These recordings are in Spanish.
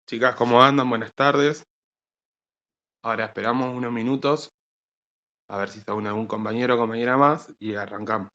Chicas, ¿cómo andan? Buenas tardes. Ahora esperamos unos minutos a ver si está algún compañero o compañera más y arrancamos.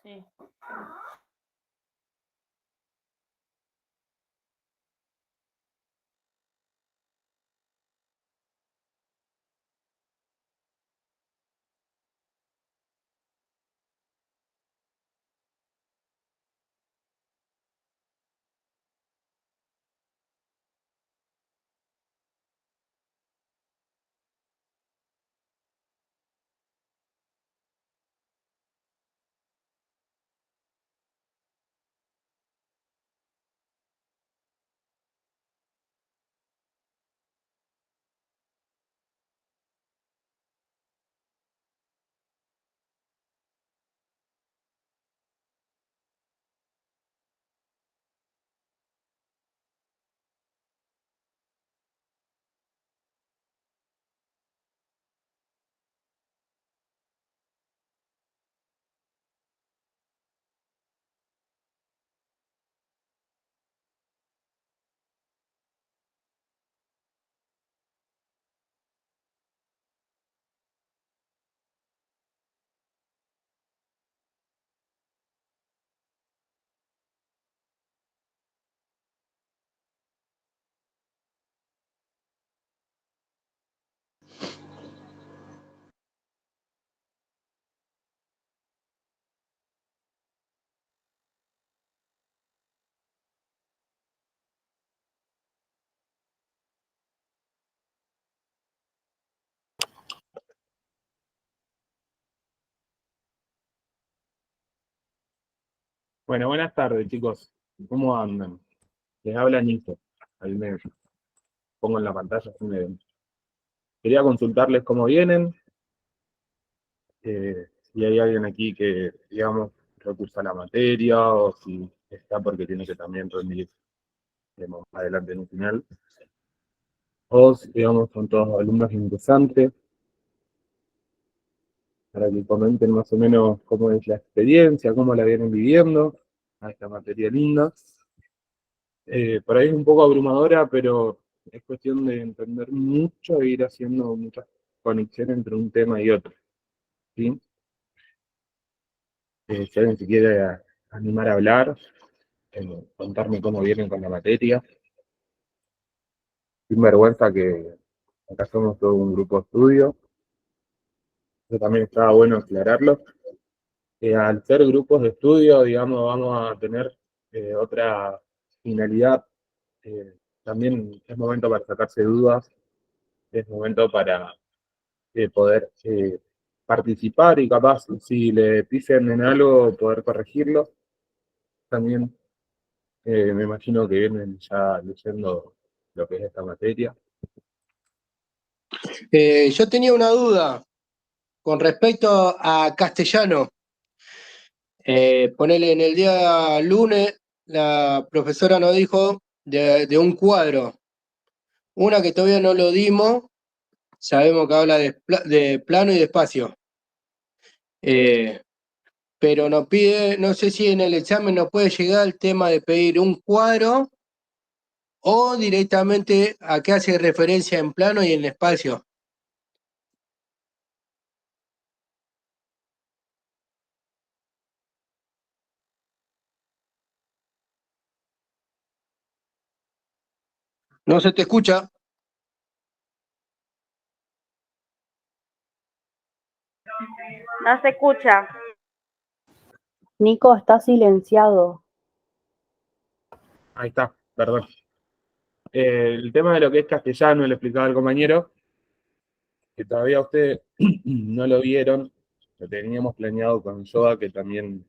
Sí. Bueno, buenas tardes, chicos. ¿Cómo andan? Les habla Nico. Ahí me pongo en la pantalla. Así me ven. Quería consultarles cómo vienen. Si hay alguien aquí que, digamos, recursa la materia o si está porque tiene que también rendir, digamos, más adelante en un final. O si, digamos, son todos alumnos ingresantes, para que comenten más o menos cómo es la experiencia, cómo la vienen viviendo a esta materia linda. Por ahí es un poco abrumadora, pero es cuestión de entender mucho e ir haciendo muchas conexiones entre un tema y otro, ¿sí? Si alguien se quiere animar a hablar, contarme cómo vienen con la materia, sin vergüenza que acá somos todo un grupo de estudio. Eso también estaba bueno aclararlo. Al ser grupos de estudio, digamos, vamos a tener otra finalidad. También es momento para sacarse dudas, es momento para poder participar y capaz, si le pisen en algo, poder corregirlo. También me imagino que vienen ya leyendo lo que es esta materia. Yo tenía una duda con respecto a castellano. Ponele en el día lunes, la profesora nos dijo de un cuadro. Una que todavía no lo dimos, sabemos que habla de plano y de espacio. Pero nos pide, no sé si en el examen nos puede llegar el tema de pedir un cuadro o directamente a qué hace referencia en plano y en espacio. No se te escucha. No se escucha. Nico está silenciado. Ahí está, perdón. El tema de lo que es castellano, le explicaba al compañero, que todavía ustedes no lo vieron, lo teníamos planeado con Yoga, que también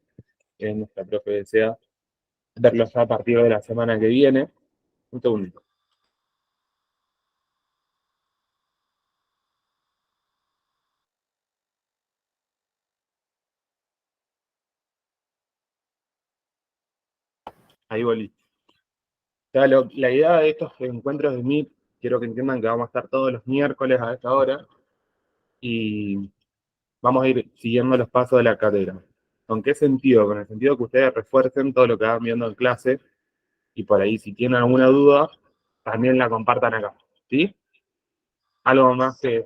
es nuestra profe de SEA, verlo ya a partir de la semana que viene. Un segundito. Ahí volví. Ya la idea de estos encuentros de Meet, quiero que entiendan que vamos a estar todos los miércoles a esta hora y vamos a ir siguiendo los pasos de la cátedra. ¿Con qué sentido? Con el sentido que ustedes refuercen todo lo que van viendo en clase y por ahí si tienen alguna duda, también la compartan acá, ¿sí? Algo más que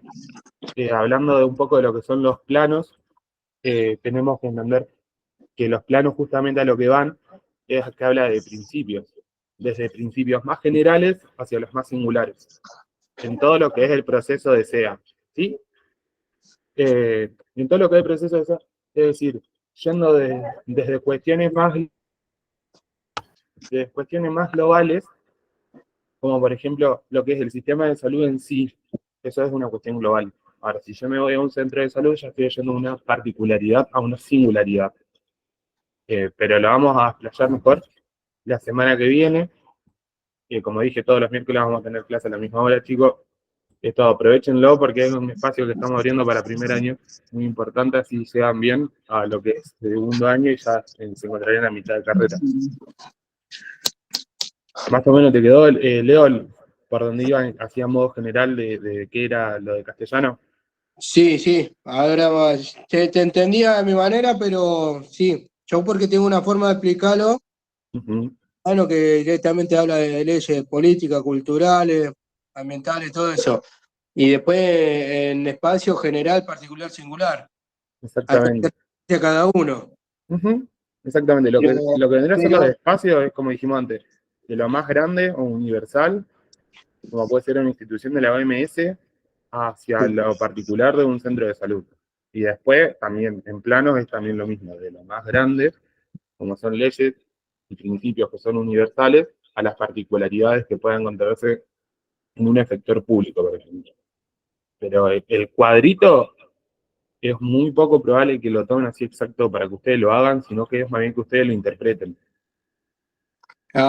hablando de un poco de lo que son los planos, tenemos que entender que los planos justamente a lo que van es que habla de principios, desde principios más generales hacia los más singulares, en todo lo que es el proceso de SEA, ¿sí? En todo lo que es el proceso de SEA, es decir, yendo desde cuestiones más globales, como por ejemplo lo que es el sistema de salud en sí, eso es una cuestión global. Ahora, si yo me voy a un centro de salud, ya estoy yendo de una particularidad a una singularidad. Pero lo vamos a explayar mejor la semana que viene. Como dije, todos los miércoles vamos a tener clase a la misma hora, chicos. Esto aprovechenlo porque es un espacio que estamos abriendo para primer año, muy importante, así llegan bien a lo que es segundo año y ya se encontrarían a mitad de carrera. Más o menos te quedó, Leo, por donde iban, hacía modo general de qué era lo de castellano. Sí, ahora te entendía de mi manera, pero sí, yo porque tengo una forma de explicarlo, bueno, que directamente habla de leyes políticas, culturales, ambientales, todo eso. Y después en espacio general, particular, singular, hacer Exactamente. referencia a cada uno. Exactamente. Lo que vendría a ser los Pero, espacios es, como dijimos antes, de lo más grande o universal, como puede ser una institución de la OMS, hacia lo particular de un centro de salud. Y después, también en planos, es también lo mismo, de lo más grande, como son leyes y principios que son universales, a las particularidades que puedan encontrarse en un efector público, por ejemplo. Pero el cuadrito es muy poco probable que lo tomen así exacto para que ustedes lo hagan, sino que es más bien que ustedes lo interpreten.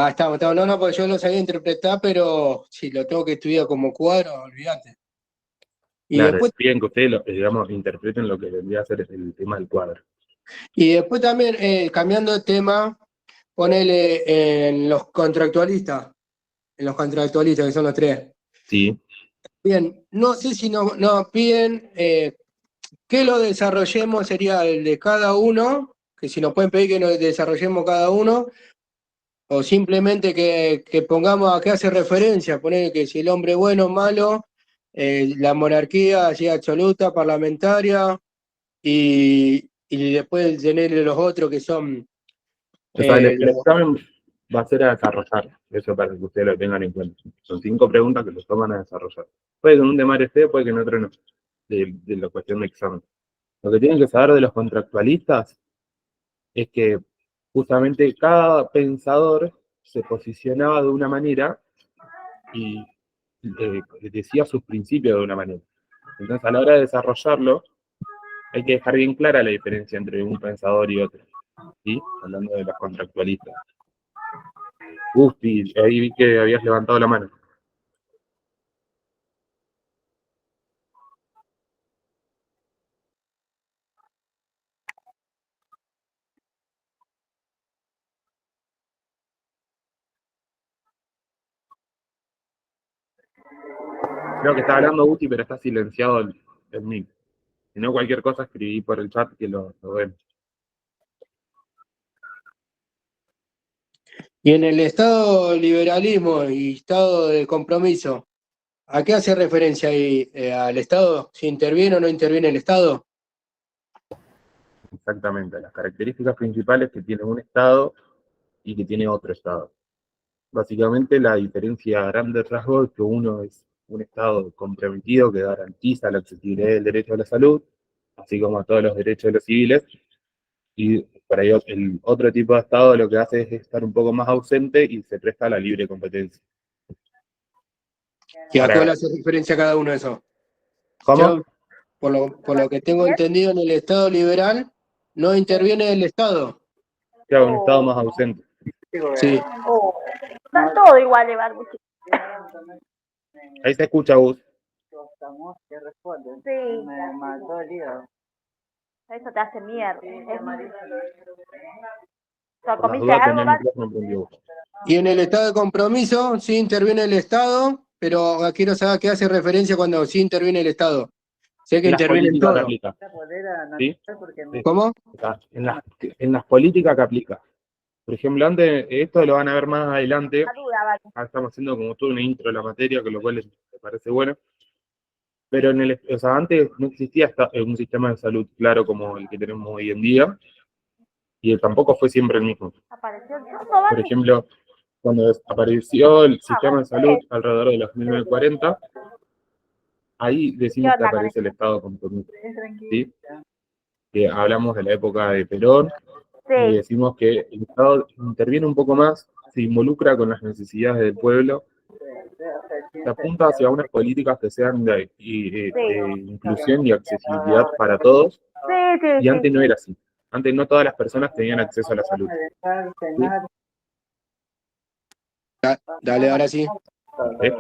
estamos, no, porque yo lo sabía interpretar, pero si lo tengo que estudiar como cuadro, olvídate. Y Claro, después, piden que ustedes, digamos, interpreten lo que vendría a ser el tema del cuadro. y después también, cambiando de tema, ponele en los contractualistas, que son los tres. Sí, Bien, no sé si nos piden que lo desarrollemos, sería el de cada uno, que si nos pueden pedir que lo desarrollemos cada uno, o simplemente que pongamos a qué hace referencia, poner que si el hombre es bueno o malo, la monarquía así absoluta, parlamentaria, y después tener los otros que son o sea, el los examen va a ser a desarrollar, eso para que ustedes lo tengan en cuenta. Son 5 preguntas que los toman a desarrollar. Puede que en un temario esté, puede que en otro no, de la cuestión de examen. Lo que tienen que saber de los contractualistas es que justamente cada pensador se posicionaba de una manera y decía sus principios de una manera. Entonces, a la hora de desarrollarlo, hay que dejar bien clara la diferencia entre un pensador y otro, ¿sí? Hablando de los contractualistas. Gusti, ahí vi que habías levantado la mano. Creo que está hablando Gusti, pero está silenciado el mic. Si no, cualquier cosa escribí por el chat que lo ven. Y en el Estado liberalismo y Estado de compromiso, ¿a qué hace referencia ahí? ¿Al Estado? ¿Si interviene o no interviene el Estado? Exactamente, las características principales que tiene un Estado y que tiene otro Estado. Básicamente la diferencia a grandes rasgos es que uno es un Estado comprometido que garantiza la accesibilidad del derecho a la salud, así como a todos los derechos de los civiles, y por ahí el otro tipo de Estado lo que hace es estar un poco más ausente y se presta a la libre competencia. ¿Y a qué le Ahora, hace referencia a cada uno de esos? ¿cómo? Yo, por lo que tengo entendido, en el Estado liberal no interviene el Estado. Claro, un Estado más ausente. Sí. Está todo igual, Evar. Ahí se escucha, Gus. Sí. Eso te hace mierda. Por las ¿Comiste dudas, algo, tener el Val? micrófono prendido. Y en el Estado de compromiso sí interviene el Estado, pero quiero saber a qué hace referencia cuando sí interviene el Estado. Sé que Las interviene en políticas que todo. aplica. ¿Sí? Sí. ¿Cómo? O sea, en las políticas que aplica. Por ejemplo, antes, esto lo van a ver más adelante. La duda, Val. Estamos haciendo como todo una intro de la materia, que lo cual les parece bueno. Pero o sea, antes no existía un sistema de salud claro como el que tenemos hoy en día. y tampoco fue siempre el mismo. Apareció el chongo, Por Barbie. ejemplo, cuando apareció el sistema de salud alrededor de los 1940, ahí ¿Qué decimos que onda con aparece el eso? Estado con permiso, ¿sí? Que hablamos de la época de Perón y Sí, decimos que el Estado interviene un poco más, se involucra con las necesidades del pueblo, se apunta hacia unas políticas que sean de inclusión y accesibilidad para todos, sí, y sí. antes no era así. Antes no todas las personas tenían acceso a la salud. ¿Sí? Dale, ahora sí. ¿Eh?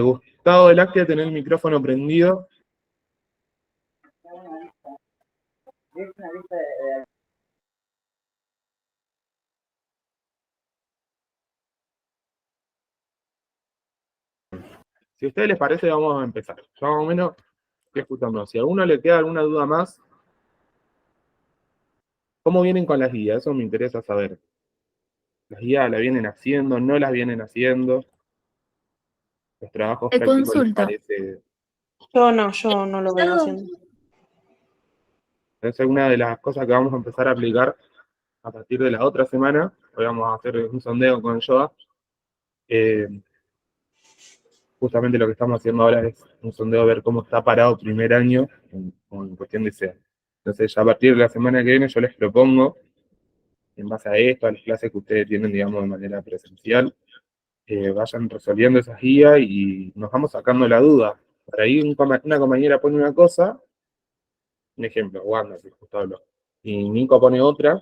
Gustavo del Láctea, tener el micrófono prendido. Si a ustedes les parece, vamos a empezar. Ya más o menos estoy escuchando. Si a alguno le queda alguna duda más, ¿cómo vienen con las guías? Eso me interesa saber. ¿Las guías las vienen haciendo? ¿No las vienen haciendo? ¿Los trabajos De prácticos les consulta. parece? Yo no lo vengo Claro. haciendo. Esa es una de las cosas que vamos a empezar a aplicar a partir de la otra semana. Hoy vamos a hacer un sondeo con Yoa. Justamente lo que estamos haciendo ahora es un sondeo a ver cómo está parado primer año en cuestión de SEA. Entonces, ya a partir de la semana que viene, yo les propongo, en base a esto, a las clases que ustedes tienen, digamos, de manera presencial, vayan resolviendo esas guías y nos vamos sacando la duda. Por ahí una compañera pone una cosa, un ejemplo, Wanda, que justo habló, y Nico pone otra,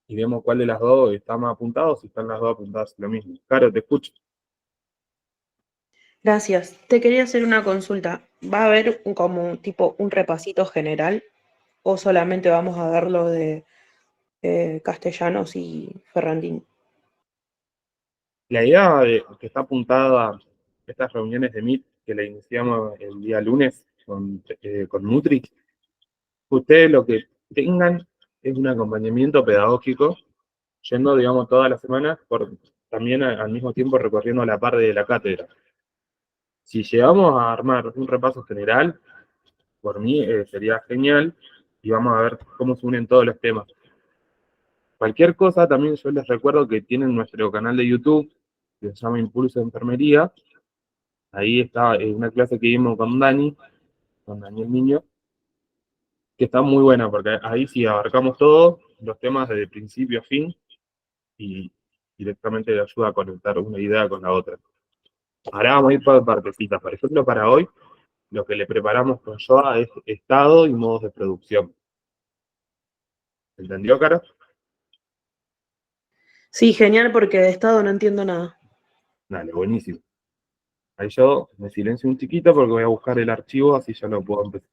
y vemos cuál de las dos está más apuntado, si están las dos apuntadas lo mismo. Claro, te escucho. Gracias. Te quería hacer una consulta. ¿Va a haber como tipo un repasito general o solamente vamos a ver lo de Castellanos y Ferrandín? La idea de que está apuntada a estas reuniones de Meet que la iniciamos el día lunes con Nutri, ustedes lo que tengan es un acompañamiento pedagógico, yendo, digamos, todas las semanas, también al mismo tiempo recorriendo la parte de la cátedra. Si llegamos a armar un repaso general, por mí sería genial, y vamos a ver cómo se unen todos los temas. Cualquier cosa, también yo les recuerdo que tienen nuestro canal de YouTube, que se llama Impulso de Enfermería. Ahí está una clase que vimos con Dani, con Daniel Niño, que está muy buena, porque ahí sí abarcamos todos los temas desde principio a fin y directamente le ayuda a conectar una idea con la otra. Ahora vamos a ir por partecitas. Por ejemplo, para hoy, lo que le preparamos con Joa es estado y modos de producción. ¿Entendió, Caro? Sí, genial porque de estado no entiendo nada. Dale, buenísimo. Ahí yo me silencio un chiquito porque voy a buscar el archivo, así ya lo puedo empezar.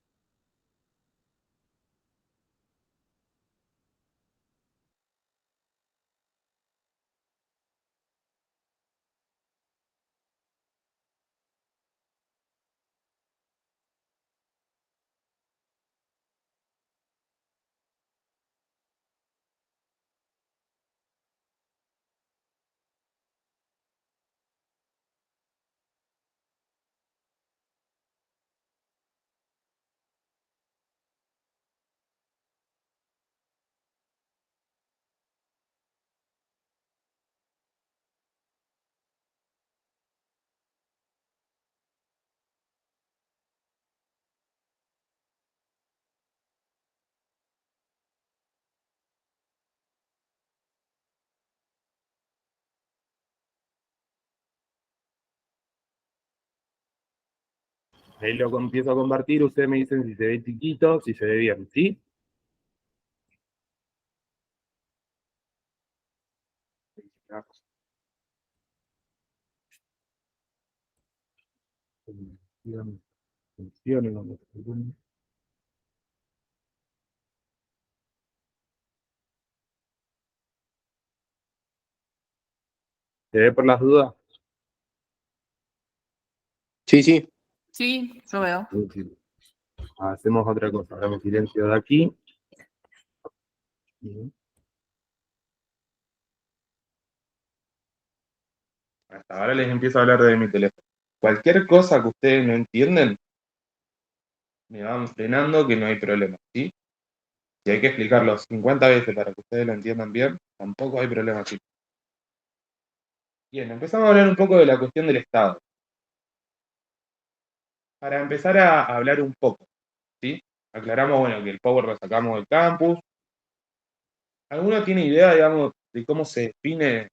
Ahí lo empiezo a compartir, ustedes me dicen si se ve chiquito, si se ve bien, ¿sí? ¿Se ve por las dudas? Sí, sí. Sí, yo veo. Sí. Hacemos otra cosa, ahora me silencio de aquí. Hasta ahora les empiezo a hablar de mi teléfono. Cualquier cosa que ustedes no entienden, me van frenando que no hay problema, ¿sí? Si hay que explicarlo 50 veces para que ustedes lo entiendan bien, tampoco hay problema aquí. Bien, empezamos a hablar un poco de la cuestión del Estado. Para empezar a hablar un poco, ¿sí? Aclaramos, bueno, que el power lo sacamos del campus. ¿Alguno tiene idea, digamos, de cómo se define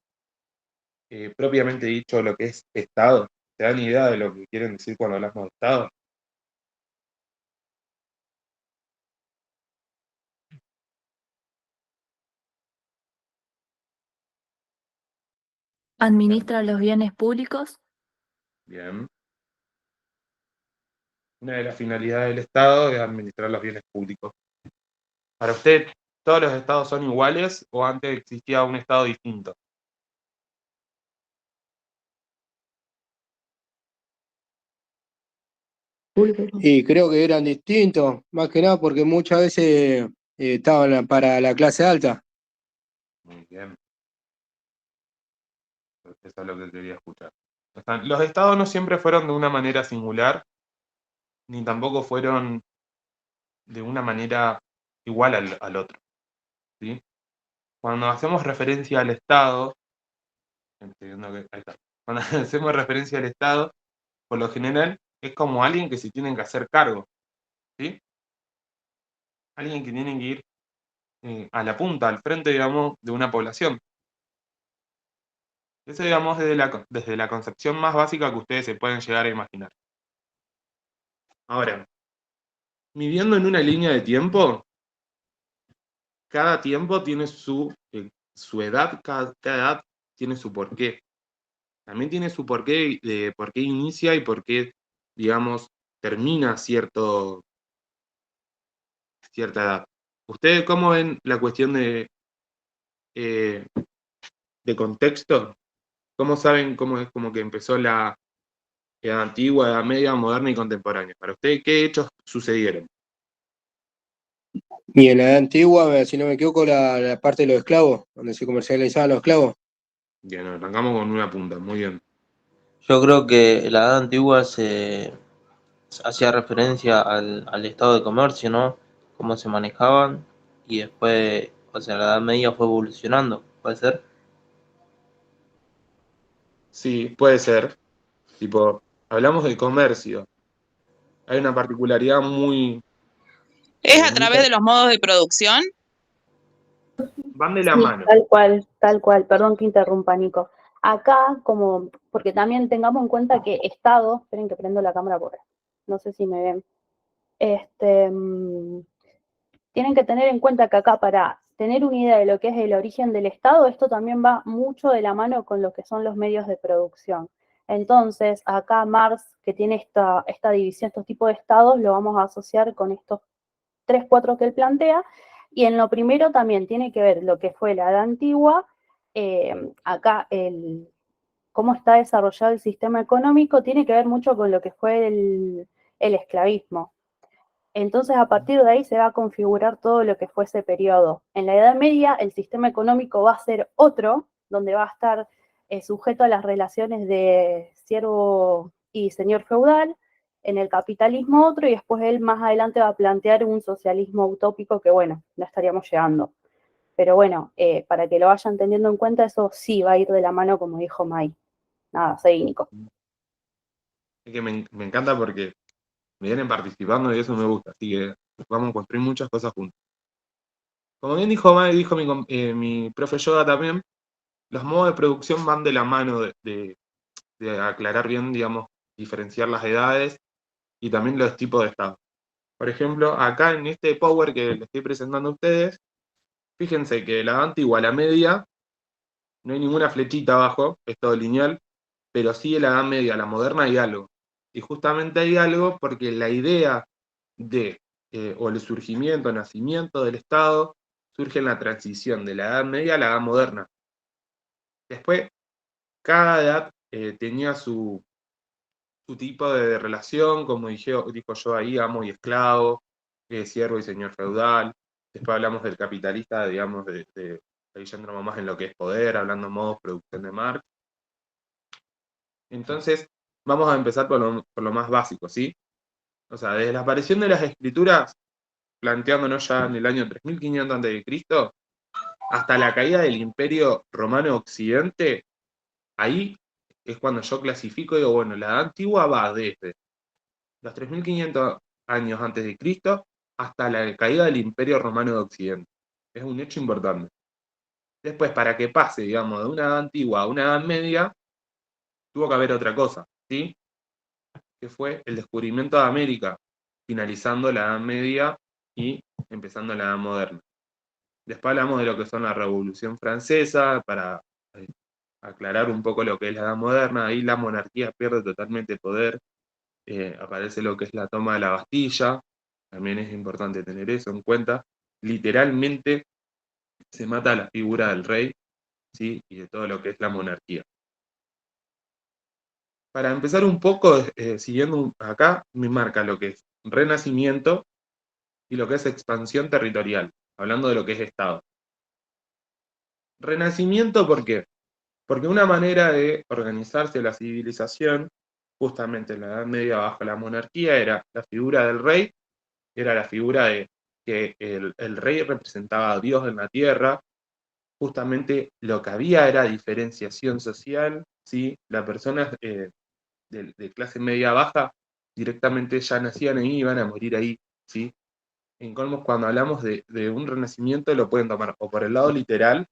propiamente dicho lo que es Estado? ¿Se dan idea de lo que quieren decir cuando hablamos de Estado? Administra los bienes públicos. Bien. Una de las finalidades del Estado es administrar los bienes públicos. Para usted, ¿todos los estados son iguales o antes existía un estado distinto? Y creo que eran distintos, más que nada porque muchas veces estaban para la clase alta. Muy bien. Eso es lo que quería escuchar. Los estados no siempre fueron de una manera singular, ni tampoco fueron de una manera igual al otro, ¿sí? Cuando hacemos referencia al Estado, entiendo que ahí está. Cuando hacemos referencia al Estado, por lo general es como alguien que se tiene que hacer cargo, ¿sí? Alguien que tiene que ir a la punta, al frente, digamos, de una población. Eso, digamos, desde la concepción más básica que ustedes se pueden llegar a imaginar. Ahora, midiendo en una línea de tiempo, cada tiempo tiene su edad, cada edad tiene su porqué. También tiene su porqué de por qué inicia y por qué, digamos, termina cierta edad. ¿Ustedes cómo ven la cuestión de contexto? ¿Cómo saben cómo es como que empezó la edad antigua, edad media, moderna y contemporánea? Para ustedes, ¿qué hechos sucedieron? Y en la edad antigua, si no me equivoco, la parte de los esclavos, donde se comercializaban los esclavos. Bien, arrancamos con una punta, muy bien. Yo creo que la edad antigua se hacía referencia al estado de comercio, ¿no? Cómo se manejaban y después, o sea, la edad media fue evolucionando, ¿puede ser? Sí, puede ser. Tipo, hablamos de comercio. Hay una particularidad muy... ¿Es a muy través de los modos de producción? van de la Sí, mano. tal cual, perdón que interrumpa, Nico. Acá, como, porque también tengamos en cuenta que Estado, esperen que prendo la cámara por no sé si me ven, tienen que tener en cuenta que acá para tener una idea de lo que es el origen del Estado, esto también va mucho de la mano con lo que son los medios de producción. Entonces, acá Marx, que tiene esta división, estos tipos de estados, lo vamos a asociar con estos 3, 4 que él plantea, y en lo primero también tiene que ver lo que fue la edad antigua, acá cómo está desarrollado el sistema económico, tiene que ver mucho con lo que fue el esclavismo. Entonces, a partir de ahí se va a configurar todo lo que fue ese periodo. En la Edad Media, el sistema económico va a ser otro, donde va a estar sujeto a las relaciones de siervo y señor feudal, en el capitalismo otro, y después él más adelante va a plantear un socialismo utópico que, bueno, no estaríamos llegando. Pero bueno, para que lo vayan teniendo en cuenta, eso sí va a ir de la mano, como dijo Mai. Nada, soy Nico. Es que me encanta porque me vienen participando y eso me gusta. Así que vamos a construir muchas cosas juntos. Como bien dijo Mai, dijo mi profe Yoda también, los modos de producción van de la mano de aclarar bien, digamos, diferenciar las edades y también los tipos de estado. Por ejemplo, acá en este Power que les estoy presentando a ustedes, fíjense que la antigua a la media, no hay ninguna flechita abajo, es todo lineal, pero sí en la edad media, la moderna, hay algo. Y justamente hay algo porque la idea de, o el surgimiento, nacimiento del Estado, surge en la transición de la edad media a la edad moderna. Después, cada edad tenía su tipo de relación, como dijo yo ahí, amo y esclavo, siervo y señor feudal. Después hablamos del capitalista, digamos, ahí ya entramos más en lo que es poder, hablando de modos, producción de Marx. Entonces, vamos a empezar por lo más básico, ¿sí? O sea, desde la aparición de las escrituras, planteándonos ya en el año 3500 a.C., hasta la caída del Imperio Romano Occidente, ahí es cuando yo clasifico y digo, bueno, la Edad Antigua va desde los 3500 años antes de Cristo hasta la caída del Imperio Romano de Occidente. Es un hecho importante. Después, para que pase, digamos, de una Edad Antigua a una Edad Media, tuvo que haber otra cosa, ¿sí? Que fue el descubrimiento de América, finalizando la Edad Media y empezando la Edad Moderna. Después hablamos de lo que son la Revolución Francesa, para aclarar un poco lo que es la Edad Moderna. Ahí la monarquía pierde totalmente poder, aparece lo que es la toma de la Bastilla, también es importante tener eso en cuenta. Literalmente se mata la figura del rey, ¿sí? Y de todo lo que es la monarquía. Para empezar un poco, siguiendo acá, me marca lo que es renacimiento y lo que es expansión territorial, hablando de lo que es Estado. Renacimiento, ¿por qué? Porque una manera de organizarse la civilización, justamente en la Edad Media bajo la monarquía, era la figura del rey, era la figura de que el rey representaba a Dios en la tierra. Justamente lo que había era diferenciación social, ¿sí? Las personas de clase media baja directamente ya nacían ahí y iban a morir ahí, ¿sí? En colmos, cuando hablamos de un renacimiento, lo pueden tomar o por el lado literal,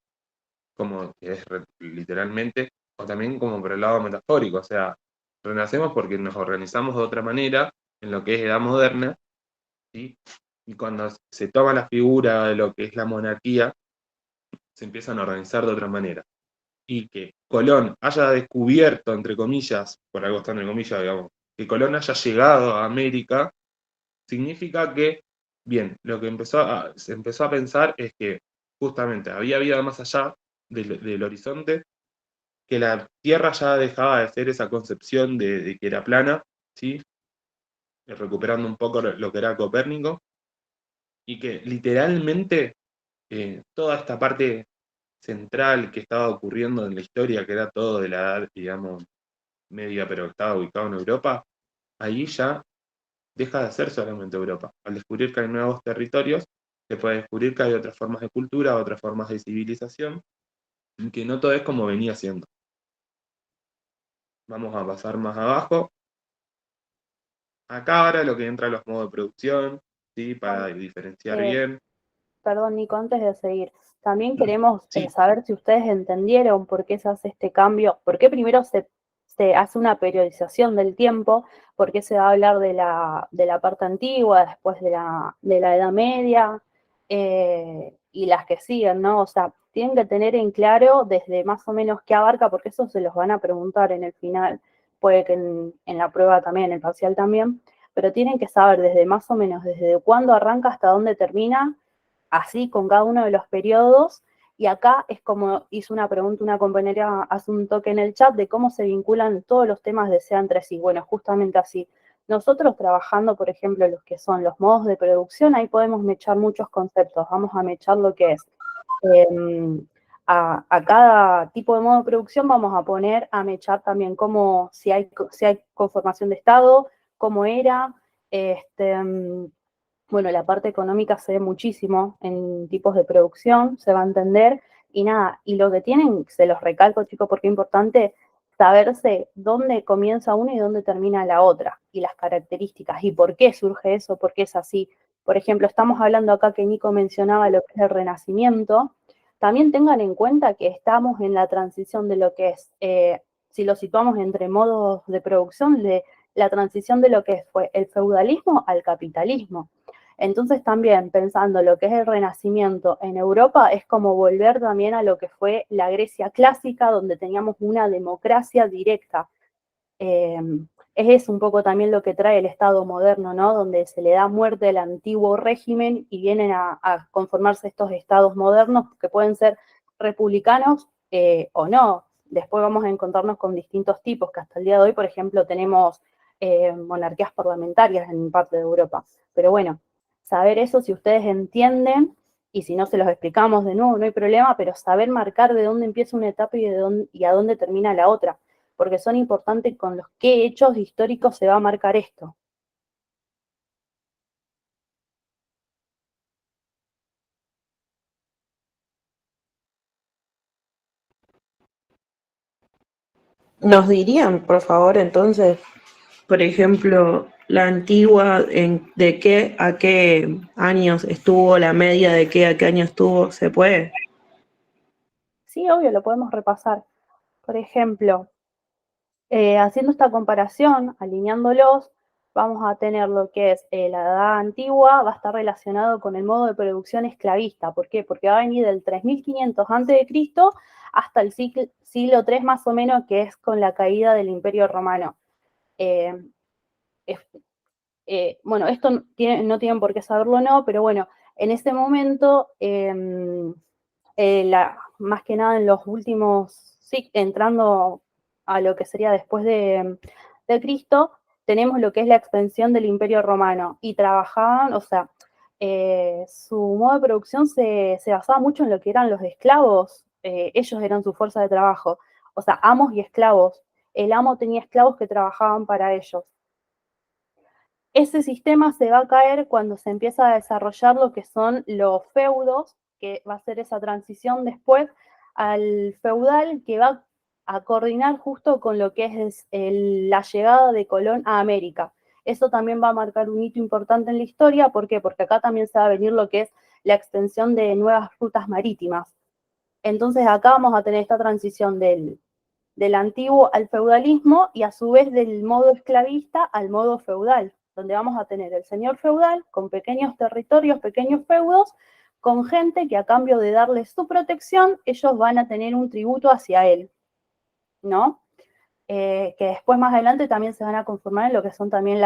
como que es literalmente, o también como por el lado metafórico, o sea, renacemos porque nos organizamos de otra manera en lo que es edad moderna, ¿sí? Y cuando se toma la figura de lo que es la monarquía, se empiezan a organizar de otra manera. Y que Colón haya descubierto, entre comillas, por algo está entre comillas, digamos, que Colón haya llegado a América, significa que, bien, lo que se empezó a pensar es que justamente había vida más allá del horizonte, que la Tierra ya dejaba de ser esa concepción de que era plana, ¿sí? Recuperando un poco lo que era Copérnico, y que literalmente toda esta parte central que estaba ocurriendo en la historia, que era todo de la edad, digamos, media, pero estaba ubicado en Europa, ahí ya deja de ser solamente Europa. Al descubrir que hay nuevos territorios, se puede descubrir que hay otras formas de cultura, otras formas de civilización, y que no todo es como venía siendo. Vamos a pasar más abajo. Acá ahora lo que entra a los modos de producción, ¿sí? Para diferenciar bien. Perdón, Nico, antes de seguir, también queremos Sí. saber si ustedes entendieron por qué se hace este cambio, por qué primero se hace una periodización del tiempo, por qué se va a hablar de la parte antigua, después de la Edad Media, y las que siguen, ¿no? O sea, tienen que tener en claro desde más o menos qué abarca, porque eso se los van a preguntar en el final, puede que en la prueba también, en el parcial también, pero tienen que saber desde más o menos desde cuándo arranca hasta dónde termina, así con cada uno de los periodos. Y acá es como hizo una pregunta una compañera hace un toque en el chat de cómo se vinculan todos los temas de SEA entre sí. Bueno, justamente así. Nosotros trabajando, por ejemplo, los que son los modos de producción, ahí podemos mechar muchos conceptos. Vamos a mechar lo que es a cada tipo de modo de producción vamos a poner a mechar también cómo, si hay conformación de Estado, cómo era, bueno, la parte económica se ve muchísimo en tipos de producción, se va a entender, y nada, y lo que tienen, se los recalco, chicos, porque es importante saberse dónde comienza una y dónde termina la otra, y las características, y por qué surge eso, por qué es así. Por ejemplo, estamos hablando acá que Nico mencionaba lo que es el Renacimiento, también tengan en cuenta que estamos en la transición de lo que es, si lo situamos entre modos de producción, de la transición de lo que fue el feudalismo al capitalismo. Entonces también pensando lo que es el Renacimiento en Europa es como volver también a lo que fue la Grecia clásica, donde teníamos una democracia directa. Es un poco también lo que trae el Estado moderno, ¿no? Donde se le da muerte al antiguo régimen y vienen a conformarse estos estados modernos que pueden ser republicanos o no. Después vamos a encontrarnos con distintos tipos, que hasta el día de hoy, por ejemplo, tenemos monarquías parlamentarias en parte de Europa. Pero bueno, saber eso si ustedes entienden, y si no se los explicamos de nuevo, no hay problema, pero saber marcar de dónde empieza una etapa y a dónde termina la otra, porque son importantes con los qué hechos históricos se va a marcar esto. ¿Nos dirían, por favor, entonces, por ejemplo, la antigua, de qué a qué años estuvo, la media de qué a qué años estuvo? ¿Se puede? Sí, obvio, lo podemos repasar. Por ejemplo, haciendo esta comparación, alineándolos, vamos a tener lo que es la edad antigua, va a estar relacionado con el modo de producción esclavista. ¿Por qué? Porque va a venir del 3500 a.C. hasta el siglo III más o menos, que es con la caída del Imperio Romano. Bueno, esto no tienen por qué saberlo, no, pero bueno, en ese momento, más que nada en los últimos, sí, entrando a lo que sería después de Cristo, tenemos lo que es la expansión del Imperio Romano y trabajaban, o sea, su modo de producción se basaba mucho en lo que eran los esclavos, ellos eran su fuerza de trabajo, o sea, amos y esclavos. El amo tenía esclavos que trabajaban para ellos. Ese sistema se va a caer cuando se empieza a desarrollar lo que son los feudos, que va a ser esa transición después al feudal, que va a coordinar justo con lo que es la llegada de Colón a América. Eso también va a marcar un hito importante en la historia. ¿Por qué? Porque acá también se va a venir lo que es la extensión de nuevas rutas marítimas. Entonces acá vamos a tener esta transición del antiguo al feudalismo y a su vez del modo esclavista al modo feudal, donde vamos a tener el señor feudal con pequeños territorios, pequeños feudos, con gente que a cambio de darle su protección, ellos van a tener un tributo hacia él, ¿no? Que después más adelante también se van a conformar en lo que son también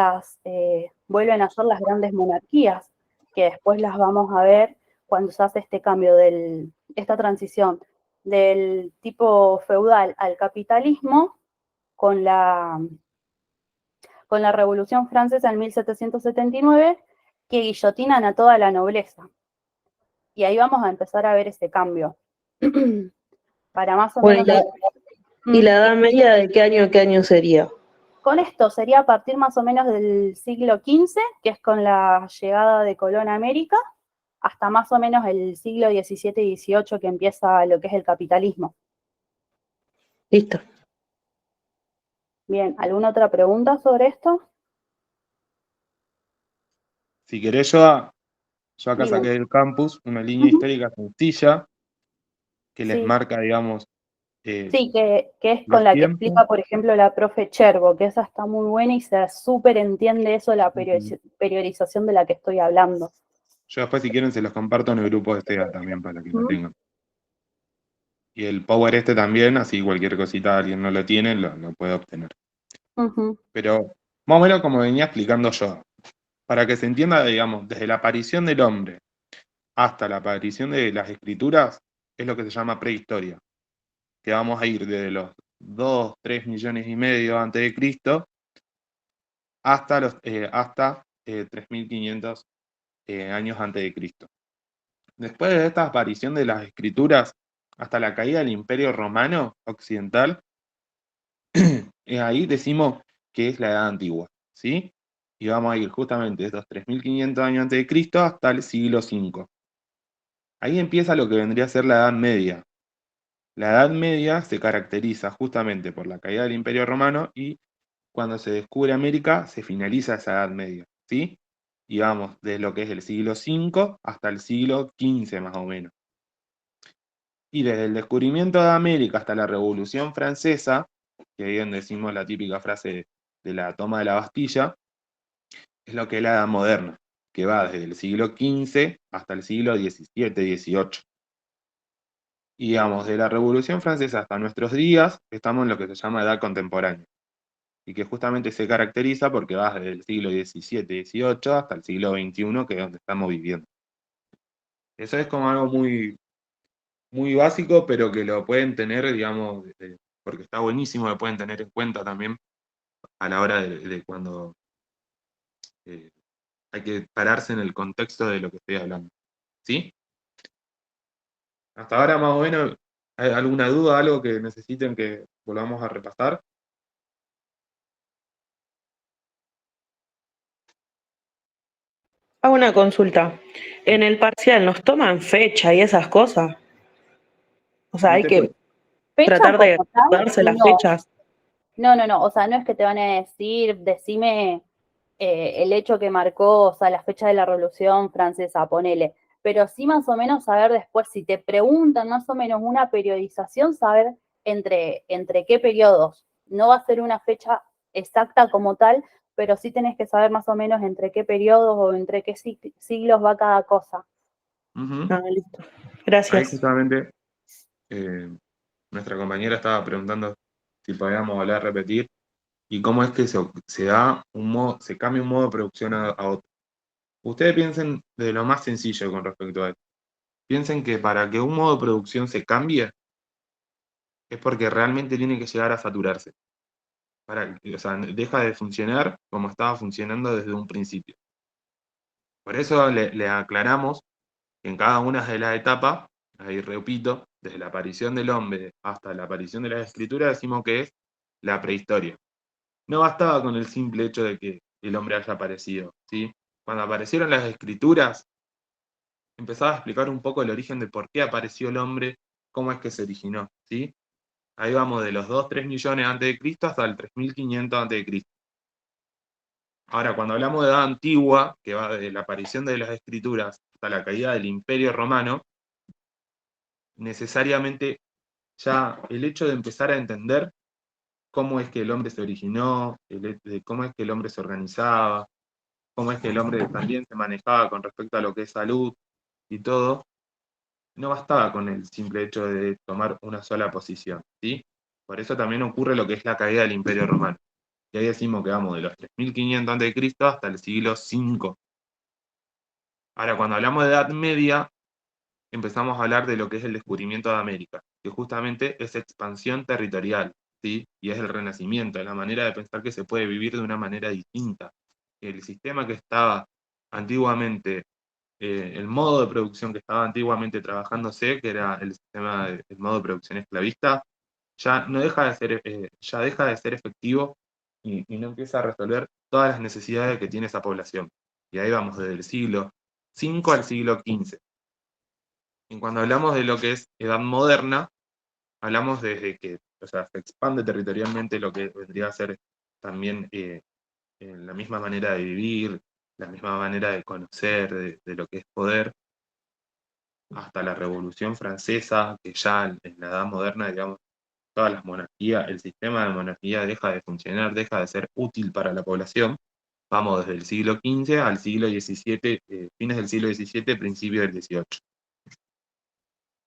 vuelven a ser las grandes monarquías, que después las vamos a ver cuando se hace este cambio, esta transición del tipo feudal al capitalismo con la Revolución Francesa en 1779, que guillotinan a toda la nobleza. Y ahí vamos a empezar a ver ese cambio. Para más o Bueno, menos... ¿y la edad media de qué año a qué año sería? Con esto sería a partir más o menos del siglo XV, que es con la llegada de Colón a América, hasta más o menos el siglo XVII y XVIII, que empieza lo que es el capitalismo. Listo. Bien, ¿alguna otra pregunta sobre esto? Si querés, yo acá Dime. saqué del campus una línea histórica sencilla que les Sí. marca, digamos, Sí, que es los con la que tiempos. explica, por ejemplo, la profe Cherbo, que esa está muy buena y se súper entiende eso, la periodización de la que estoy hablando. Yo después, si quieren, se los comparto en el grupo de STEA también para que lo tengan. Y el Power también, así cualquier cosita alguien no lo tiene, lo puede obtener. Pero más o menos como venía explicando yo, para que se entienda, digamos, desde la aparición del hombre hasta la aparición de las escrituras, es lo que se llama prehistoria. Que vamos a ir desde los 2, 3 millones y medio antes de Cristo hasta 3.500 años antes de Cristo. Después de esta aparición de las escrituras hasta la caída del Imperio Romano Occidental, ahí decimos que es la Edad Antigua, ¿sí? Y vamos a ir justamente de estos 3.500 años antes de Cristo hasta el siglo V. Ahí empieza lo que vendría a ser la Edad Media. La Edad Media se caracteriza justamente por la caída del Imperio Romano y cuando se descubre América se finaliza esa Edad Media, ¿sí? Y vamos desde lo que es el siglo V hasta el siglo XV más o menos. Y desde el descubrimiento de América hasta la Revolución Francesa, que ahí donde decimos la típica frase de la toma de la Bastilla, es lo que es la Edad Moderna, que va desde el siglo XV hasta el siglo XVII, XVIII. Y digamos, de la Revolución Francesa hasta nuestros días, estamos en lo que se llama Edad Contemporánea, y que justamente se caracteriza porque va desde el siglo XVII, XVIII hasta el siglo XXI, que es donde estamos viviendo. Eso es como algo muy, muy básico, pero que lo pueden tener, digamos, porque está buenísimo, lo pueden tener en cuenta también a la hora de cuando hay que pararse en el contexto de lo que estoy hablando. ¿Sí? Hasta ahora más o menos, ¿hay alguna duda, algo que necesiten que volvamos a repasar? Hago una consulta. En el parcial nos toman fecha y esas cosas. O sea, hay que Fecha tratar de como tal, darse las no. fechas. No, o sea, no es que te van a decir, decime el hecho que marcó, o sea, la fecha de la Revolución Francesa, ponele, pero sí más o menos saber después, si te preguntan más o menos una periodización, saber entre qué periodos. No va a ser una fecha exacta como tal, pero sí tenés que saber más o menos entre qué periodos o entre qué siglos va cada cosa. Ujú. Ah, listo. Ahí Gracias. justamente nuestra compañera estaba preguntando si podíamos volver a repetir y cómo es que se da un modo, se cambia un modo de producción a otro. Ustedes piensen de lo más sencillo con respecto a esto. Piensen que para que un modo de producción se cambie es porque realmente tiene que llegar a saturarse. O sea, deja de funcionar como estaba funcionando desde un principio. Por eso le aclaramos que en cada una de las etapas, ahí repito, desde la aparición del hombre hasta la aparición de las escrituras, decimos que es la prehistoria. No bastaba con el simple hecho de que el hombre haya aparecido, ¿sí? Cuando aparecieron las escrituras, empezaba a explicar un poco el origen de por qué apareció el hombre, cómo es que se originó, ¿sí? Ahí vamos de los 2-3 millones antes de Cristo hasta el 3500 antes de Cristo. Ahora, cuando hablamos de edad antigua, que va de la aparición de las escrituras hasta la caída del Imperio Romano, necesariamente ya el hecho de empezar a entender cómo es que el hombre se originó, de cómo es que el hombre se organizaba, cómo es que el hombre también se manejaba con respecto a lo que es salud y todo, no bastaba con el simple hecho de tomar una sola posición, ¿sí? Por eso también ocurre lo que es la caída del Imperio Romano. Y ahí decimos que vamos de los 3500 a.C. hasta el siglo V. Ahora, cuando hablamos de Edad Media, empezamos a hablar de lo que es el descubrimiento de América, que justamente es expansión territorial, ¿sí? Y es el renacimiento, la manera de pensar que se puede vivir de una manera distinta. El sistema que estaba antiguamente, el modo de producción que estaba antiguamente trabajándose, que era el sistema, el modo de producción esclavista, ya no deja de ser, ya deja de ser efectivo y no empieza a resolver todas las necesidades que tiene esa población. Y ahí vamos desde el siglo V al siglo XV. Y cuando hablamos de lo que es edad moderna, hablamos desde que, o sea, se expande territorialmente lo que vendría a ser también la misma manera de vivir, la misma manera de conocer, de lo que es poder, hasta la Revolución Francesa, que ya en la edad moderna, digamos, todas las monarquías, el sistema de monarquía deja de funcionar, deja de ser útil para la población. Vamos desde el siglo XV al siglo XVII, fines del siglo XVII, principios del XVIII.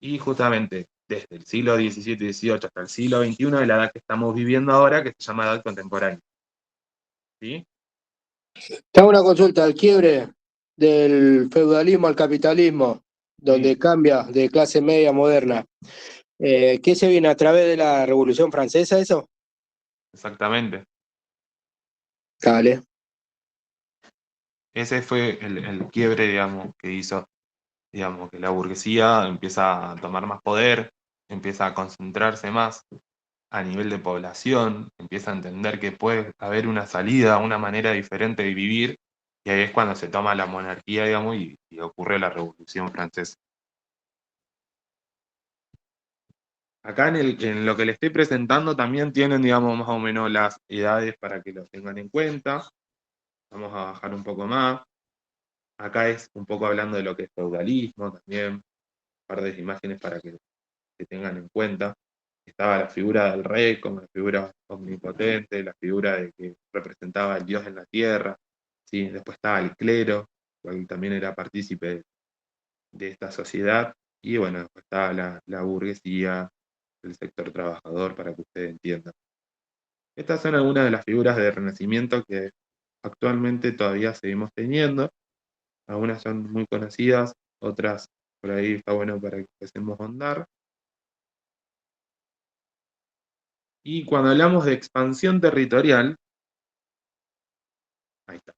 Y justamente desde el siglo XVII y XVIII hasta el siglo XXI es la edad que estamos viviendo ahora, que se llama edad contemporánea. ¿Sí? Te hago una consulta, el quiebre del feudalismo al capitalismo, donde Sí, cambia de clase media a moderna. ¿Qué se viene a través de la Revolución Francesa eso? exactamente. Dale. Ese fue el quiebre, digamos, que hizo, digamos, que la burguesía empieza a tomar más poder, empieza a concentrarse más a nivel de población, empieza a entender que puede haber una salida, una manera diferente de vivir, y ahí es cuando se toma la monarquía, digamos, y ocurre la Revolución Francesa. Acá en lo que le estoy presentando también tienen, digamos, más o menos las edades para que lo tengan en cuenta. Vamos a bajar un poco más. Acá es un poco hablando de lo que es feudalismo también, un par de imágenes para que tengan en cuenta. Estaba la figura del rey como la figura omnipotente, la figura de que representaba al dios en la tierra, ¿sí? Después estaba el clero, cual también era partícipe de esta sociedad, y bueno, después estaba la burguesía, el sector trabajador, para que ustedes entiendan. Estas son algunas de las figuras de Renacimiento que actualmente todavía seguimos teniendo. Algunas son muy conocidas, otras por ahí está bueno para que empecemos a ahondar. Y cuando hablamos de expansión territorial, ahí está.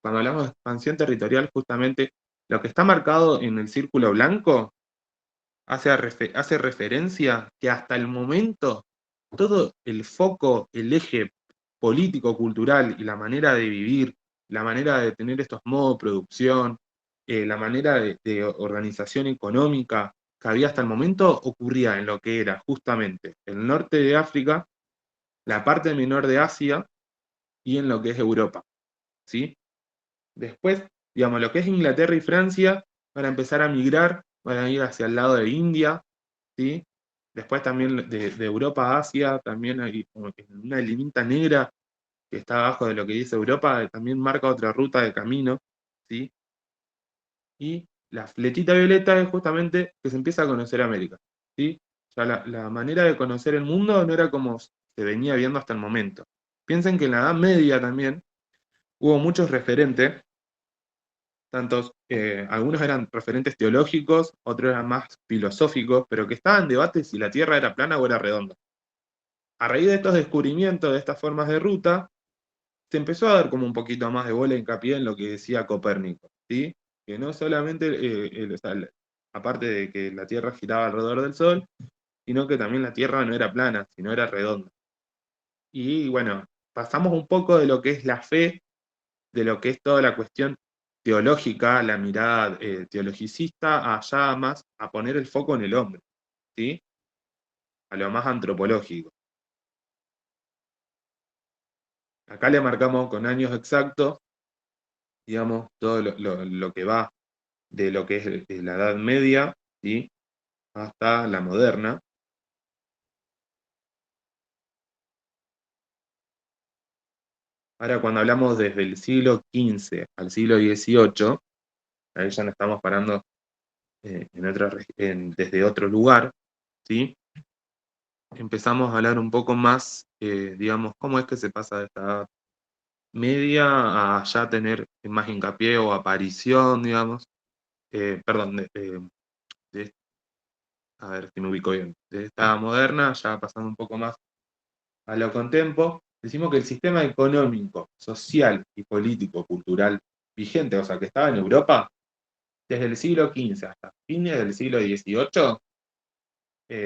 Cuando hablamos de expansión territorial, justamente lo que está marcado en el círculo blanco hace referencia que hasta el momento todo el foco, el eje político, cultural y la manera de vivir, la manera de tener estos modos de producción, la manera de organización económica que había hasta el momento ocurría en lo que era justamente el norte de África, la parte menor de Asia y en lo que es Europa, ¿sí? Después, digamos, lo que es Inglaterra y Francia van a empezar a migrar, van a ir hacia el lado de India, ¿sí? Después también de Europa a Asia, también hay como que una linita negra que está abajo de lo que dice Europa, también marca otra ruta de camino, ¿sí? Y la flechita violeta es justamente que se empieza a conocer América, ¿sí? O sea, la manera de conocer el mundo no era como se venía viendo hasta el momento. Piensen que en la Edad Media también hubo muchos referentes, tantos, algunos eran referentes teológicos, otros eran más filosóficos, pero que estaban en debate si la Tierra era plana o era redonda. A raíz de estos descubrimientos, de estas formas de ruta, se empezó a dar como un poquito más de bola e hincapié en lo que decía Copérnico, ¿sí? Que no solamente, o sea, aparte de que la Tierra giraba alrededor del Sol, sino que también la Tierra no era plana, sino era redonda. Y bueno, pasamos un poco de lo que es la fe, de lo que es toda la cuestión teológica, la mirada teologicista, allá más a poner el foco en el hombre, ¿sí? A lo más antropológico. Acá le marcamos con años exactos, digamos, todo lo que va de lo que es la Edad Media, ¿sí? Hasta la moderna. Ahora, cuando hablamos desde el siglo XV al siglo XVIII, ahí ya nos estamos parando desde otro lugar, ¿sí? Empezamos a hablar un poco más, digamos, cómo es que se pasa de esta Edad Media a ya tener más hincapié o aparición, digamos, perdón, a ver si me ubico bien, de esta moderna, ya pasando un poco más a lo contempo, decimos que el sistema económico, social y político, cultural vigente, o sea, que estaba en Europa, desde el siglo XV hasta fines del siglo XVIII,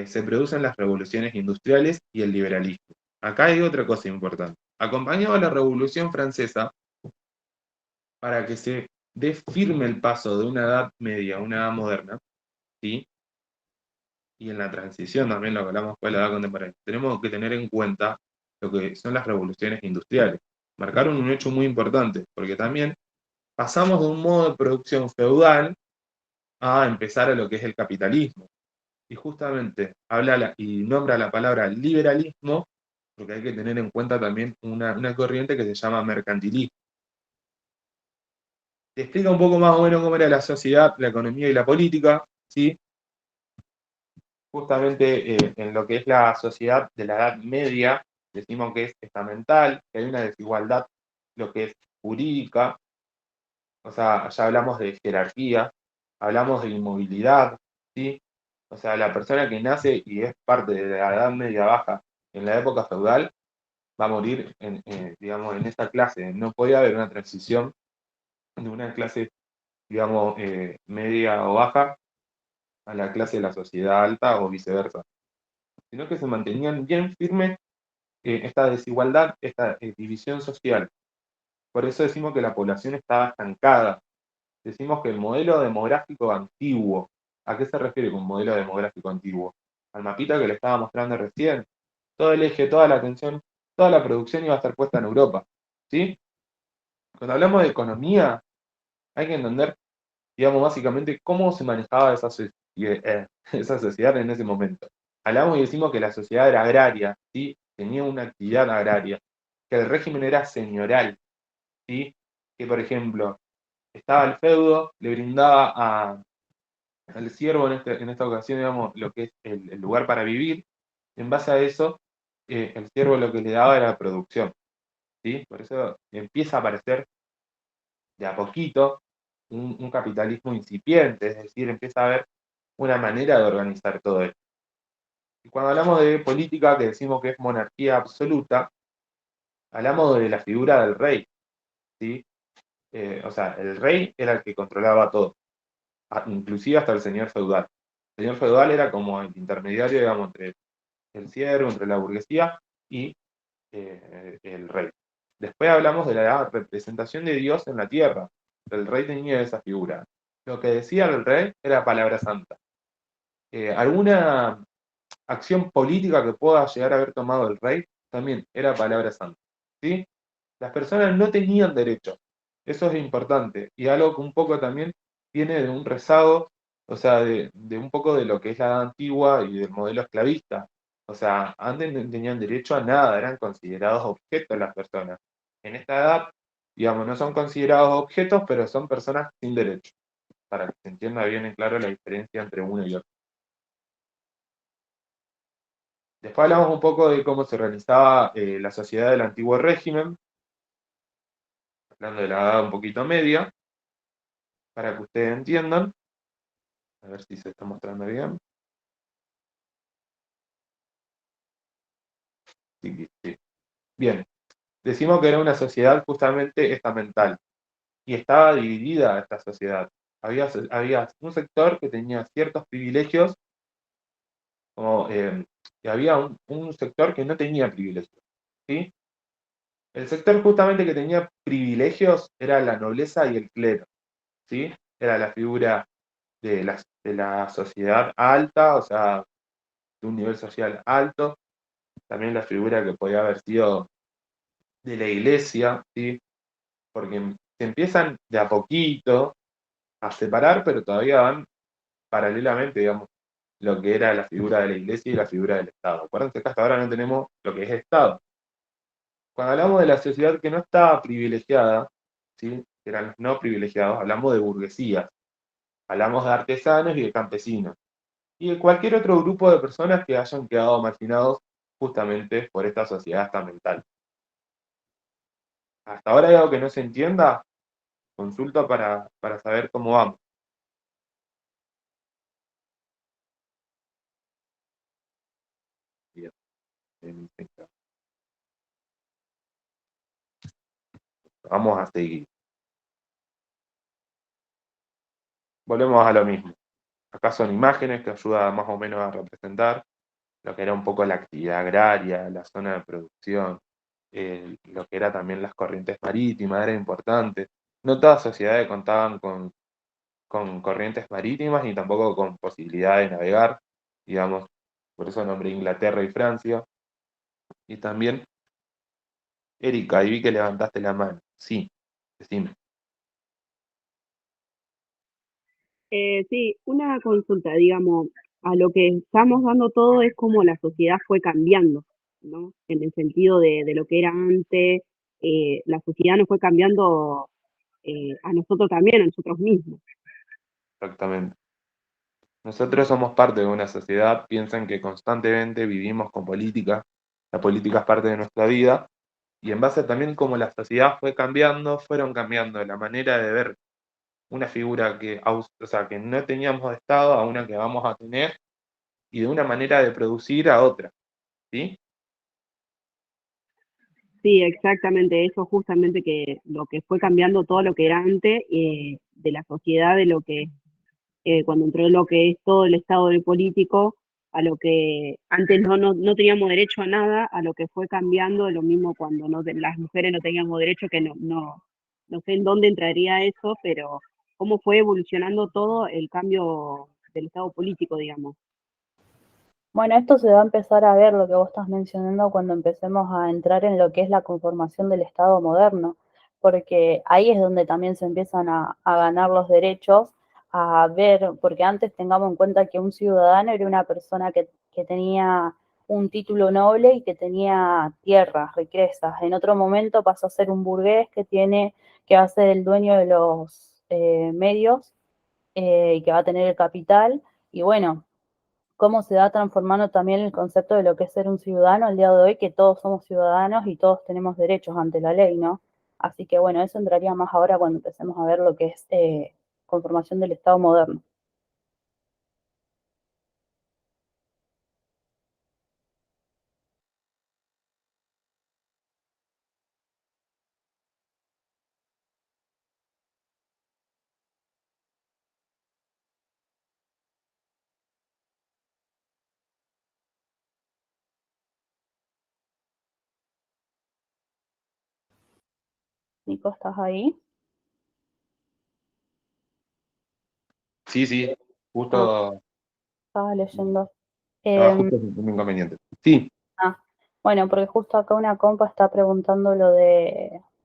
se producen las revoluciones industriales y el liberalismo. Acá hay otra cosa importante. Acompañado a la Revolución Francesa, para que se dé firme el paso de una edad media a una edad moderna, ¿sí? Y en la transición también, lo que hablamos fue la edad contemporánea, tenemos que tener en cuenta lo que son las revoluciones industriales. Marcaron un hecho muy importante, porque también pasamos de un modo de producción feudal a empezar a lo que es el capitalismo. Y justamente habla y nombra la palabra liberalismo, porque hay que tener en cuenta también una corriente que se llama mercantilismo. Te explica un poco más o menos cómo era la sociedad, la economía y la política, ¿sí? Justamente en lo que es la sociedad de la Edad Media, decimos que es estamental, que hay una desigualdad, lo que es jurídica, o sea, ya hablamos de jerarquía, hablamos de inmovilidad, ¿sí? O sea, la persona que nace y es parte de la Edad Media Baja en la época feudal va a morir, digamos, en esta clase. No podía haber una transición de una clase, digamos, media o baja a la clase de la sociedad alta o viceversa, sino que se mantenían bien firmes esta desigualdad, esta división social. Por eso decimos que la población estaba estancada. Decimos que el modelo demográfico antiguo, ¿a qué se refiere con modelo demográfico antiguo? Al mapita que le estaba mostrando recién. Todo el eje, toda la atención, toda la producción iba a estar puesta en Europa, ¿sí? Cuando hablamos de economía, hay que entender, digamos, básicamente cómo se manejaba esa sociedad en ese momento. Hablamos y decimos que la sociedad era agraria, ¿sí? Tenía una actividad agraria, que el régimen era señorial, ¿sí? Que, por ejemplo, estaba el feudo, le brindaba al siervo en esta ocasión, digamos, lo que es el lugar para vivir. En base a eso, el siervo lo que le daba era producción, ¿sí? Por eso empieza a aparecer de a poquito un capitalismo incipiente, es decir, empieza a haber una manera de organizar todo esto. Y cuando hablamos de política, que decimos que es monarquía absoluta, hablamos de la figura del rey, ¿sí? O sea, el rey era el que controlaba todo, inclusive hasta el señor feudal. El señor feudal era como el intermediario, digamos, entre el siervo, entre la burguesía y el rey. Después hablamos de la representación de Dios en la tierra. El rey tenía esa figura. Lo que decía el rey era palabra santa. ¿Alguna acción política que pueda llegar a haber tomado el rey también era palabra santa, ¿sí? Las personas no tenían derecho. Eso es importante. Y algo que un poco también viene de un rezago, o sea, de un poco de lo que es la edad antigua y del modelo esclavista. O sea, antes no tenían derecho a nada, eran considerados objetos las personas. En esta edad, digamos, no son considerados objetos, pero son personas sin derecho, para que se entienda bien en claro la diferencia entre uno y otro. Después hablamos un poco de cómo se organizaba la sociedad del antiguo régimen, hablando de la edad un poquito media, para que ustedes entiendan. A ver si se está mostrando bien. Sí, sí. Bien, decimos que era una sociedad justamente estamental, y estaba dividida esta sociedad. Había un sector que tenía ciertos privilegios, como, y había un sector que no tenía privilegios, ¿sí? El sector justamente que tenía privilegios era la nobleza y el clero, ¿sí? Era la figura de la sociedad alta, o sea, de un nivel social alto, también la figura que podía haber sido de la iglesia, ¿sí? Porque se empiezan de a poquito a separar, pero todavía van paralelamente, digamos, lo que era la figura de la iglesia y la figura del Estado. Acuérdense que hasta ahora no tenemos lo que es Estado. Cuando hablamos de la sociedad que no estaba privilegiada, ¿sí? Que eran los no privilegiados, hablamos de burguesía, hablamos de artesanos y de campesinos, y de cualquier otro grupo de personas que hayan quedado marginados justamente por esta sociedad estamental. Hasta ahora hay algo que no se entienda, consulta para saber cómo vamos. Bien. Vamos a seguir. Volvemos a lo mismo. Acá son imágenes que ayudan más o menos a representar lo que era un poco la actividad agraria, la zona de producción, lo que era también las corrientes marítimas, era importante. No todas las sociedades contaban con corrientes marítimas ni tampoco con posibilidad de navegar, digamos, por eso nombré Inglaterra y Francia. Y también, Erika, ahí vi que levantaste la mano. Sí, decime. Sí, una consulta, digamos, a lo que estamos dando todo es como la sociedad fue cambiando, ¿no? En el sentido de lo que era antes, la sociedad nos fue cambiando a nosotros también, a nosotros mismos. Exactamente. Nosotros somos parte de una sociedad, piensan que constantemente vivimos con política, la política es parte de nuestra vida, y en base también como la sociedad fue cambiando, fueron cambiando la manera de ver una figura o sea, que no teníamos de Estado a una que vamos a tener, y de una manera de producir a otra, ¿sí? Sí, exactamente eso, justamente que lo que fue cambiando todo lo que era antes de la sociedad, de lo que cuando entró lo que es todo el estado del político, a lo que antes no teníamos derecho a nada, a lo que fue cambiando, lo mismo cuando las mujeres no teníamos derecho, que no sé en dónde entraría eso, pero cómo fue evolucionando todo el cambio del estado político, digamos. Bueno, esto se va a empezar a ver lo que vos estás mencionando cuando empecemos a entrar en lo que es la conformación del Estado moderno, porque ahí es donde también se empiezan a ganar los derechos, a ver, porque antes tengamos en cuenta que un ciudadano era una persona que tenía un título noble y que tenía tierras, riquezas. En otro momento pasó a ser un burgués que va a ser el dueño de los medios y que va a tener el capital. Y bueno, cómo se va transformando también el concepto de lo que es ser un ciudadano al día de hoy, que todos somos ciudadanos y todos tenemos derechos ante la ley, ¿no? Así que bueno, eso entraría más ahora cuando empecemos a ver lo que es conformación del Estado moderno. Nico, ¿estás ahí? Sí, sí, Ah, justo, estaba leyendo. justo es un inconveniente. Sí, Ah, Bueno, porque justo acá una compa está preguntando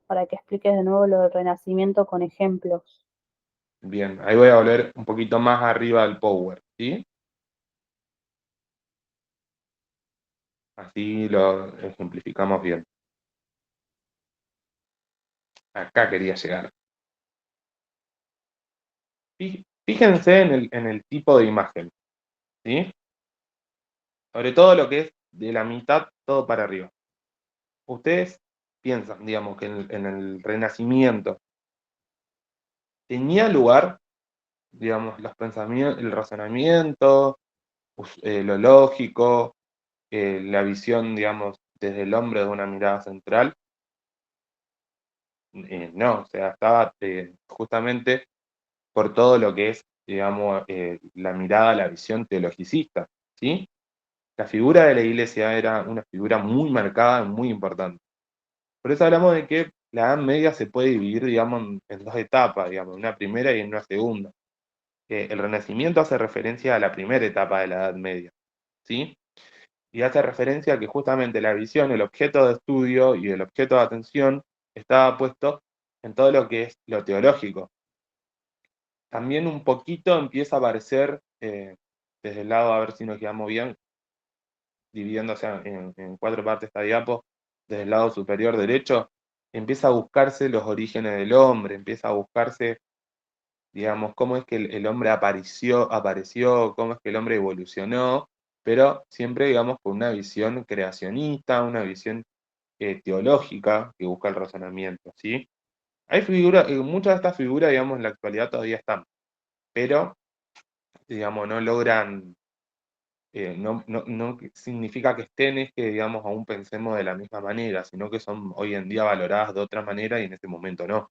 para que expliques de nuevo lo del Renacimiento con ejemplos. Bien, ahí voy a volver un poquito más arriba del Power, ¿sí? Así lo ejemplificamos bien. Acá quería llegar. Fíjense en el tipo de imagen, ¿sí? Sobre todo lo que es de la mitad todo para arriba. Ustedes piensan, digamos, que en el Renacimiento tenía lugar, digamos, los pensamientos, el razonamiento, lo lógico, la visión, digamos, desde el hombre de una mirada central. No, o sea, estaba justamente por todo lo que es, digamos, la mirada, la visión teologicista, ¿sí? La figura de la iglesia era una figura muy marcada, muy importante. Por eso hablamos de que la Edad Media se puede dividir, digamos, en dos etapas, digamos, una primera y una segunda. El Renacimiento hace referencia a la primera etapa de la Edad Media, ¿sí? Y hace referencia a que justamente la visión, el objeto de estudio y el objeto de atención estaba puesto en todo lo que es lo teológico. También un poquito empieza a aparecer, desde el lado, a ver si nos quedamos bien, dividiéndose en cuatro partes esta diapo, desde el lado superior derecho, empieza a buscarse los orígenes del hombre, empieza a buscarse, digamos, cómo es que el hombre apareció, cómo es que el hombre evolucionó, pero siempre, digamos, con una visión creacionista, una visión teológica que busca el razonamiento, ¿sí? Hay figuras, muchas de estas figuras, digamos, en la actualidad todavía están, pero, digamos, no logran, no significa que estén, es que, digamos, aún pensemos de la misma manera, sino que son hoy en día valoradas de otra manera y en este momento no,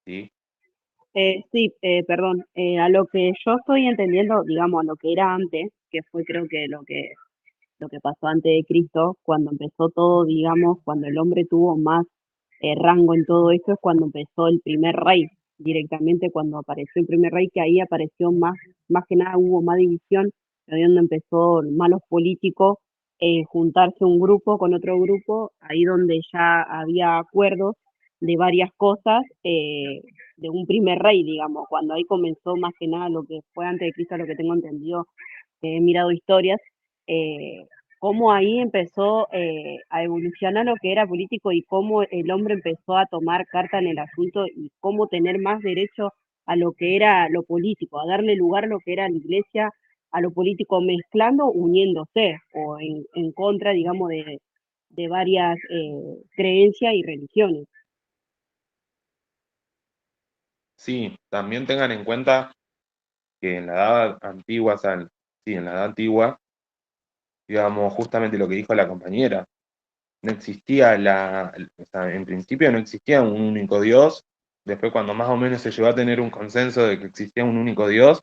¿sí? Sí, perdón, a lo que yo estoy entendiendo, digamos, a lo que era antes, que fue creo que lo que pasó antes de Cristo, cuando empezó todo, digamos, cuando el hombre tuvo más rango en todo esto, es cuando empezó el primer rey, directamente cuando apareció el primer rey, que ahí apareció más que nada hubo más división, ahí donde empezó malos políticos, juntarse un grupo con otro grupo, ahí donde ya había acuerdos de varias cosas, de un primer rey, digamos, cuando ahí comenzó más que nada lo que fue antes de Cristo, lo que tengo entendido, he mirado historias, eh, cómo ahí empezó a evolucionar lo que era político y cómo el hombre empezó a tomar carta en el asunto y cómo tener más derecho a lo que era lo político, a darle lugar a lo que era la iglesia, a lo político, mezclando, uniéndose o en contra, digamos, de varias creencias y religiones. Sí, también tengan en cuenta que en la edad antigua, o sea, sí, en la edad antigua, digamos, justamente lo que dijo la compañera, no existía o sea, en principio no existía un único Dios, después cuando más o menos se llegó a tener un consenso de que existía un único Dios,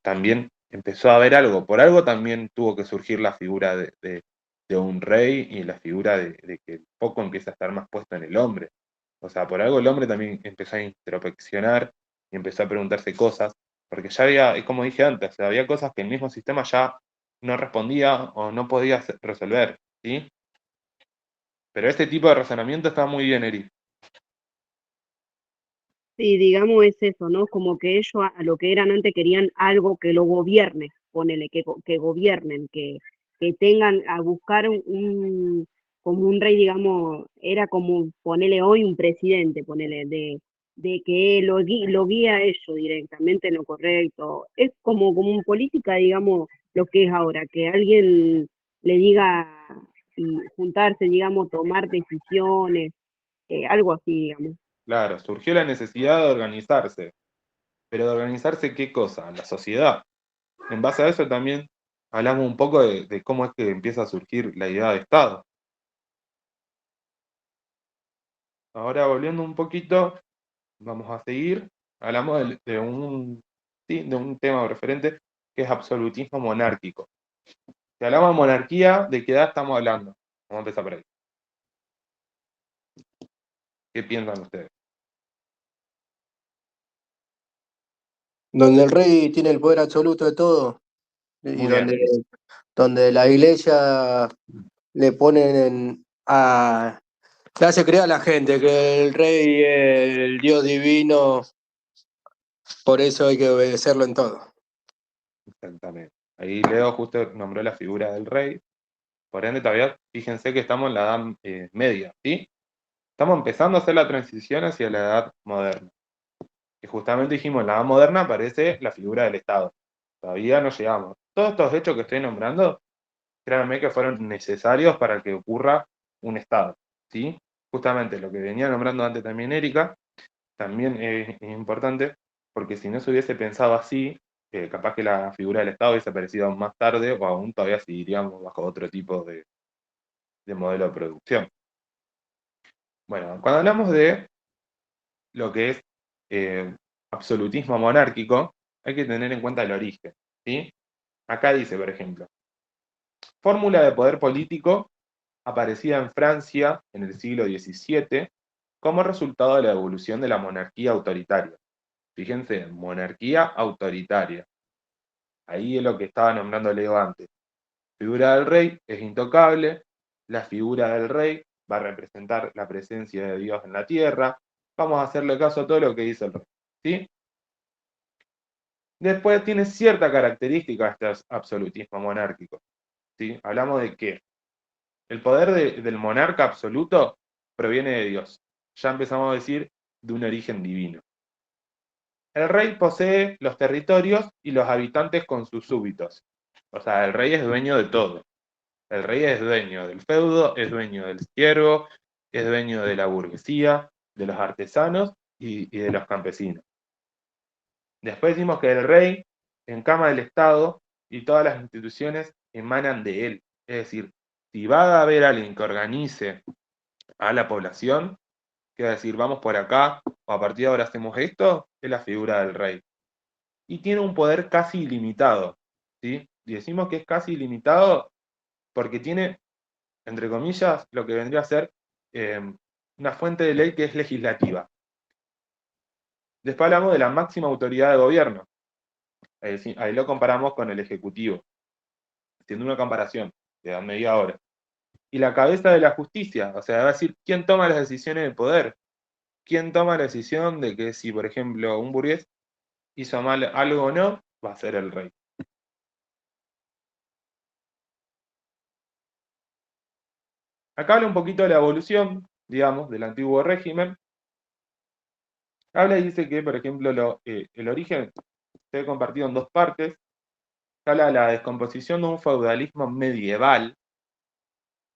también empezó a haber algo, por algo también tuvo que surgir la figura de un rey y la figura de que el foco empieza a estar más puesto en el hombre. O sea, por algo el hombre también empezó a introspeccionar y empezó a preguntarse cosas, porque ya había, es como dije antes, o sea, había cosas que el mismo sistema ya no respondía o no podía resolver, ¿sí? Pero este tipo de razonamiento está muy bien, Eri. Sí, digamos es eso, ¿no? Como que ellos a lo que eran antes querían algo que lo gobierne, ponele, que gobiernen, que tengan a buscar como un rey, digamos, era como, ponele hoy un presidente, ponele, de que lo guía a ellos directamente en lo correcto. Es como en política, digamos, lo que es ahora, que alguien le diga y juntarse, digamos, tomar decisiones, algo así, digamos. Claro, surgió la necesidad de organizarse, pero ¿de organizarse qué cosa? La sociedad. En base a eso también hablamos un poco de cómo es que empieza a surgir la idea de Estado. Ahora volviendo un poquito, vamos a seguir. Hablamos sí, de un tema referente que es absolutismo monárquico. Si hablamos de monarquía, ¿de qué edad estamos hablando? Vamos a empezar por ahí. ¿Qué piensan ustedes? Donde el rey tiene el poder absoluto de todo y Muy bien. donde la iglesia le ponen le hace creer a la gente que el rey es el Dios divino, por eso hay que obedecerlo en todo. Exactamente. Ahí Leo justo nombró la figura del rey. Por ende, todavía fíjense que estamos en la Edad Media, ¿sí? Estamos empezando a hacer la transición hacia la Edad Moderna. Y justamente dijimos, en la Edad Moderna aparece la figura del Estado. Todavía no llegamos. Todos estos hechos que estoy nombrando, créanme que fueron necesarios para que ocurra un Estado, ¿sí? Justamente lo que venía nombrando antes también Erika, también es importante, porque si no se hubiese pensado así, capaz que la figura del Estado hubiese aparecido más tarde, o aún todavía seguiríamos bajo otro tipo de modelo de producción. Bueno, cuando hablamos de lo que es absolutismo monárquico, hay que tener en cuenta el origen, ¿sí? Acá dice, por ejemplo, fórmula de poder político aparecida en Francia en el siglo XVII como resultado de la evolución de la monarquía autoritaria. Fíjense, monarquía autoritaria. Ahí es lo que estaba nombrando Leo antes. Figura del rey es intocable, la figura del rey va a representar la presencia de Dios en la tierra, vamos a hacerle caso a todo lo que dice el rey, ¿sí? Después tiene cierta característica este absolutismo monárquico, ¿sí? Hablamos de que el poder del monarca absoluto proviene de Dios. Ya empezamos a decir de un origen divino. El rey posee los territorios y los habitantes con sus súbditos. O sea, el rey es dueño de todo. El rey es dueño del feudo, es dueño del siervo, es dueño de la burguesía, de los artesanos y de los campesinos. Después decimos que el rey encama el Estado y todas las instituciones emanan de él. Es decir, si va a haber alguien que organice a la población, que va a decir, vamos por acá, o a partir de ahora hacemos esto, es la figura del rey. Y tiene un poder casi ilimitado, ¿sí? Y decimos que es casi ilimitado porque tiene, entre comillas, lo que vendría a ser una fuente de ley que es legislativa. Después hablamos de la máxima autoridad de gobierno. Ahí lo comparamos con el Ejecutivo, haciendo una comparación de media hora. Y la cabeza de la justicia, o sea, va a decir quién toma las decisiones de poder, quién toma la decisión de que si, por ejemplo, un burgués hizo mal algo o no, va a ser el rey. Acá habla un poquito de la evolución, digamos, del antiguo régimen. Habla y dice que, por ejemplo, el origen se ve compartido en dos partes. Habla de la descomposición de un feudalismo medieval,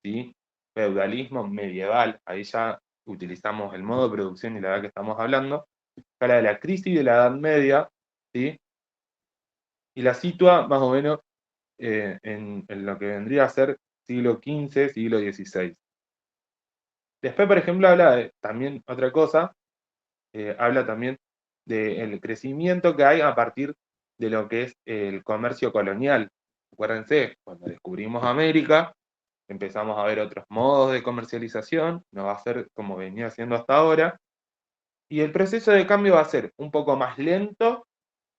¿sí? Feudalismo medieval, ahí ya utilizamos el modo de producción y la edad que estamos hablando. Habla de la crisis de la Edad Media, ¿sí? Y la sitúa más o menos en lo que vendría a ser siglo XV, siglo XVI. Después, por ejemplo, habla de también otra cosa, habla también del crecimiento que hay a partir de lo que es el comercio colonial. Acuérdense, cuando descubrimos América, empezamos a ver otros modos de comercialización, no va a ser como venía siendo hasta ahora, y el proceso de cambio va a ser un poco más lento,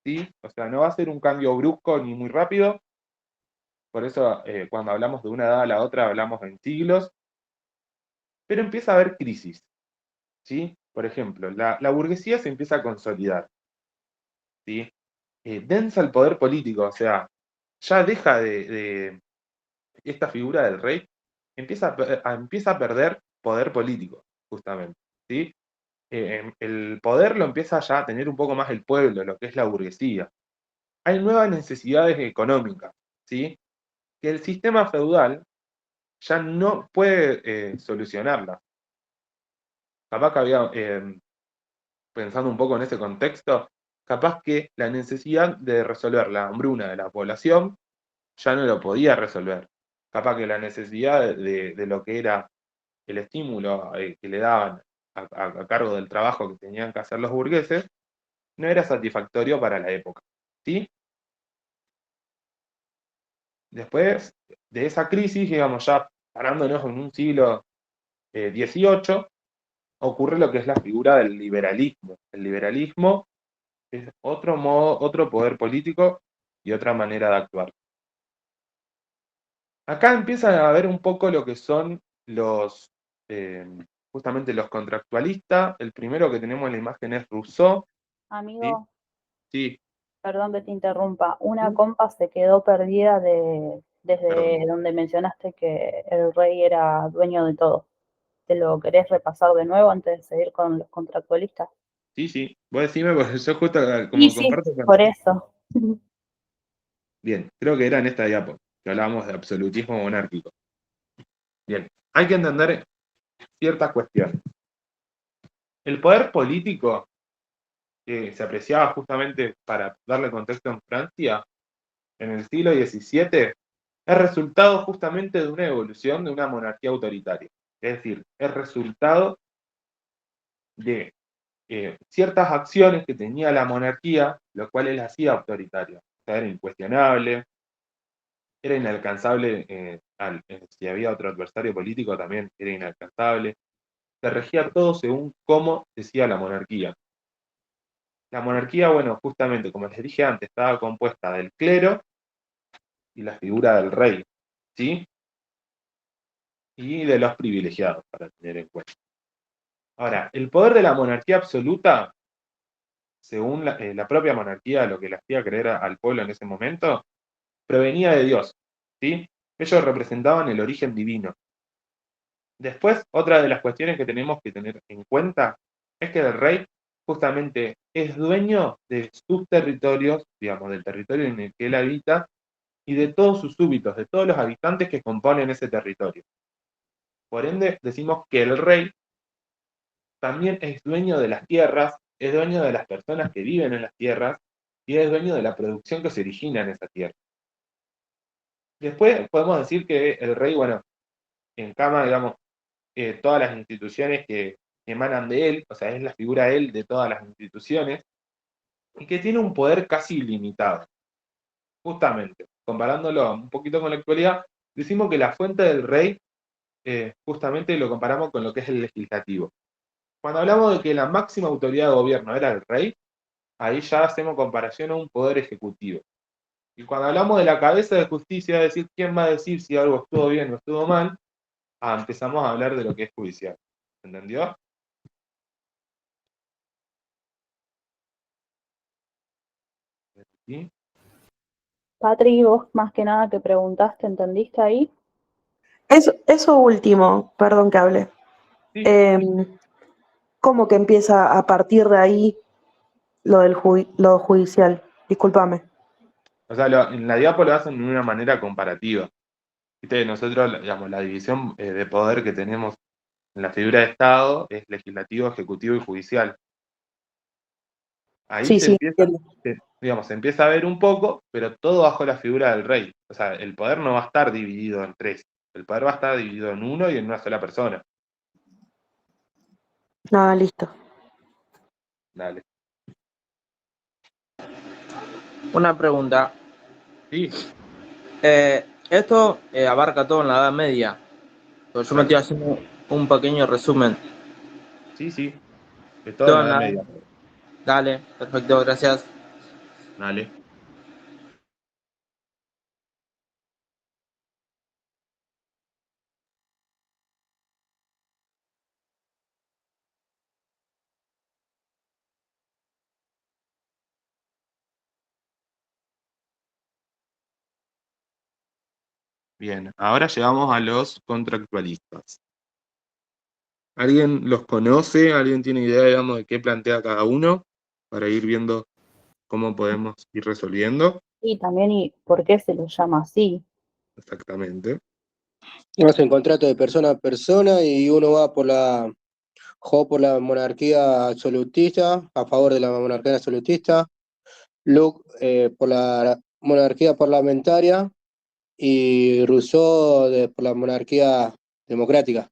¿sí? O sea, no va a ser un cambio brusco ni muy rápido, por eso cuando hablamos de una edad a la otra hablamos en siglos, pero empieza a haber crisis, ¿sí? Por ejemplo, la burguesía se empieza a consolidar, ¿sí? Densa el poder político, o sea, ya deja de esta figura del rey, empieza a perder poder político, justamente, ¿sí? El poder lo empieza ya a tener un poco más el pueblo, lo que es la burguesía. Hay nuevas necesidades económicas, ¿sí? Que el sistema feudal ya no puede solucionarlas. Capaz que había, pensando un poco en ese contexto, capaz que la necesidad de resolver la hambruna de la población ya no lo podía resolver. Capaz que la necesidad de lo que era el estímulo que le daban a cargo del trabajo que tenían que hacer los burgueses no era satisfactorio para la época, ¿sí? Después de esa crisis, digamos ya parándonos en un siglo XVIII, ocurre lo que es la figura del liberalismo. El liberalismo es otro modo, otro poder político y otra manera de actuar. Acá empiezan a ver un poco lo que son justamente los contractualistas. El primero que tenemos en la imagen es Rousseau, ¿sí? Amigo, Sí, perdón que te interrumpa. Una compa se quedó perdida desde perdón. donde mencionaste que el rey era dueño de todo. ¿Te lo querés repasar de nuevo antes de seguir con los contractualistas? Sí, vos decime, porque yo justo Sí, como sí, comparto por eso. Bien, creo que era en esta diapo, que hablábamos de absolutismo monárquico. Bien, hay que entender ciertas cuestiones. El poder político, que se apreciaba justamente para darle contexto en Francia, en el siglo XVII, es resultado justamente de una evolución de una monarquía autoritaria. Es decir, es resultado de ciertas acciones que tenía la monarquía, lo cual la hacía autoritaria. O sea, era incuestionable, era inalcanzable, si había otro adversario político también era inalcanzable. Se regía todo según cómo decía la monarquía. La monarquía, bueno, justamente, como les dije antes, estaba compuesta del clero y la figura del rey, ¿sí? Y de los privilegiados, para tener en cuenta. Ahora, el poder de la monarquía absoluta, según la propia monarquía, lo que le hacía creer al pueblo en ese momento, provenía de Dios, ¿sí? Ellos representaban el origen divino. Después, otra de las cuestiones que tenemos que tener en cuenta es que el rey justamente es dueño de sus territorios, digamos, del territorio en el que él habita, y de todos sus súbditos, de todos los habitantes que componen ese territorio. Por ende, decimos que el rey también es dueño de las tierras, es dueño de las personas que viven en las tierras, y es dueño de la producción que se origina en esa tierra. Después podemos decir que el rey, bueno, encama, digamos, todas las instituciones que emanan de él, o sea, es la figura él de todas las instituciones, y que tiene un poder casi ilimitado. Justamente, comparándolo un poquito con la actualidad, decimos que la fuente del rey, justamente lo comparamos con lo que es el legislativo. Cuando hablamos de que la máxima autoridad de gobierno era el rey, ahí ya hacemos comparación a un poder ejecutivo. Y cuando hablamos de la cabeza de justicia, es decir, quién va a decir si algo estuvo bien o estuvo mal, empezamos a hablar de lo que es judicial. ¿Entendió? ¿Sí? Patri, vos más que nada que preguntaste, ¿entendiste ahí? Eso último, perdón que hable. Sí. ¿Cómo que empieza a partir de ahí lo judicial? Discúlpame. O sea, en la diapo lo hacen de una manera comparativa. ¿Viste? Nosotros, digamos, la división de poder que tenemos en la figura de Estado es legislativo, ejecutivo y judicial. Ahí Sí, sí, entiendo. digamos, se empieza a ver un poco, pero todo bajo la figura del rey. O sea, el poder no va a estar dividido en tres. El poder va a estar dividido en uno y en una sola persona. Nada, listo. Dale. Una pregunta. Sí, Esto abarca todo en la Edad Media. Pero yo me estoy haciendo un pequeño resumen. sí. De todo en Todo la en Edad la... Media. Dale, perfecto, gracias. Dale. Bien, ahora llegamos a los contractualistas. ¿Alguien los conoce? ¿Alguien tiene idea, digamos, de qué plantea cada uno? Para ir viendo cómo podemos ir resolviendo. Y también, ¿y por qué se lo llama así? Exactamente. Hacen contrato de persona a persona y uno va por la monarquía absolutista, a favor de la monarquía absolutista, Luke por la monarquía parlamentaria y Rousseau por la monarquía democrática.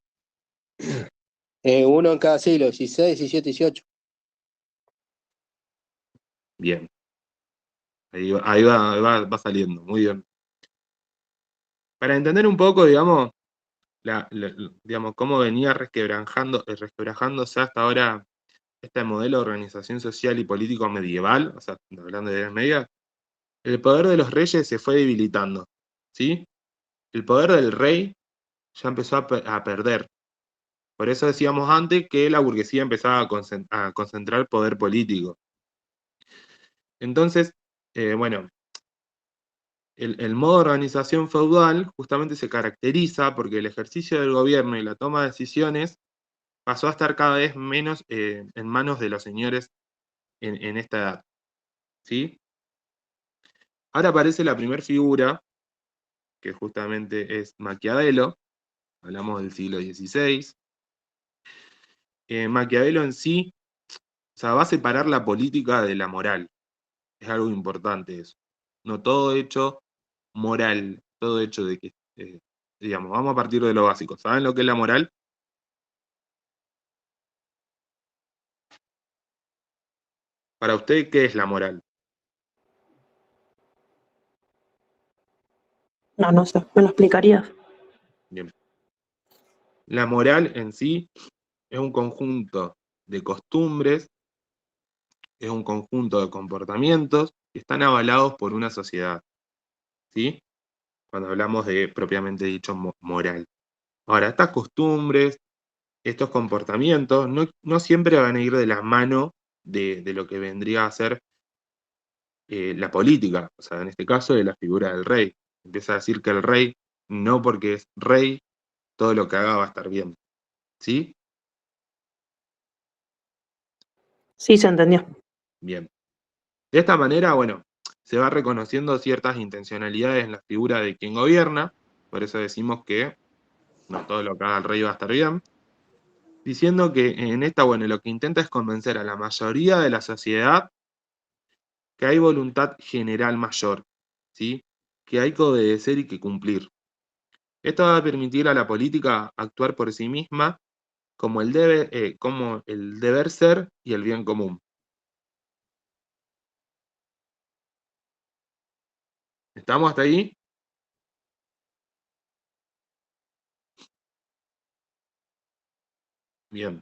Uno en cada siglo, 16, 17, 18. Bien. Ahí va saliendo. Muy bien. Para entender un poco, digamos, digamos, cómo venía resquebrajándose hasta ahora este modelo de organización social y político medieval, o sea, hablando de Edad Media, el poder de los reyes se fue debilitando, ¿sí? el poder del rey ya empezó a perder. Por eso decíamos antes que la burguesía empezaba a concentrar poder político. Entonces, bueno, el modo de organización feudal justamente se caracteriza porque el ejercicio del gobierno y la toma de decisiones pasó a estar cada vez menos en manos de los señores en esta edad. ¿Sí? Ahora aparece la primera figura, que justamente es Maquiavelo, hablamos del siglo XVI. Maquiavelo en sí, o sea, va a separar la política de la moral. Es algo importante eso. No todo hecho moral, todo hecho de que, digamos, vamos a partir de lo básico. ¿Saben lo que es la moral? Para usted, ¿qué es la moral? No sé, ¿me lo explicarías? Bien. La moral en sí es un conjunto de costumbres, es un conjunto de comportamientos que están avalados por una sociedad, ¿sí? Cuando hablamos de propiamente dicho moral. Ahora, estas costumbres, estos comportamientos, no siempre van a ir de la mano de lo que vendría a ser la política, o sea, en este caso de la figura del rey. Empieza a decir que el rey, no porque es rey, todo lo que haga va a estar bien, ¿sí? Sí, se entendió. Bien. De esta manera, bueno, se va reconociendo ciertas intencionalidades en la figura de quien gobierna, por eso decimos que no todo lo que haga el rey va a estar bien, diciendo que en esta, bueno, lo que intenta es convencer a la mayoría de la sociedad que hay voluntad general mayor, ¿sí? Que hay que obedecer y que cumplir. Esto va a permitir a la política actuar por sí misma como como el deber ser y el bien común. ¿Estamos hasta ahí? Bien.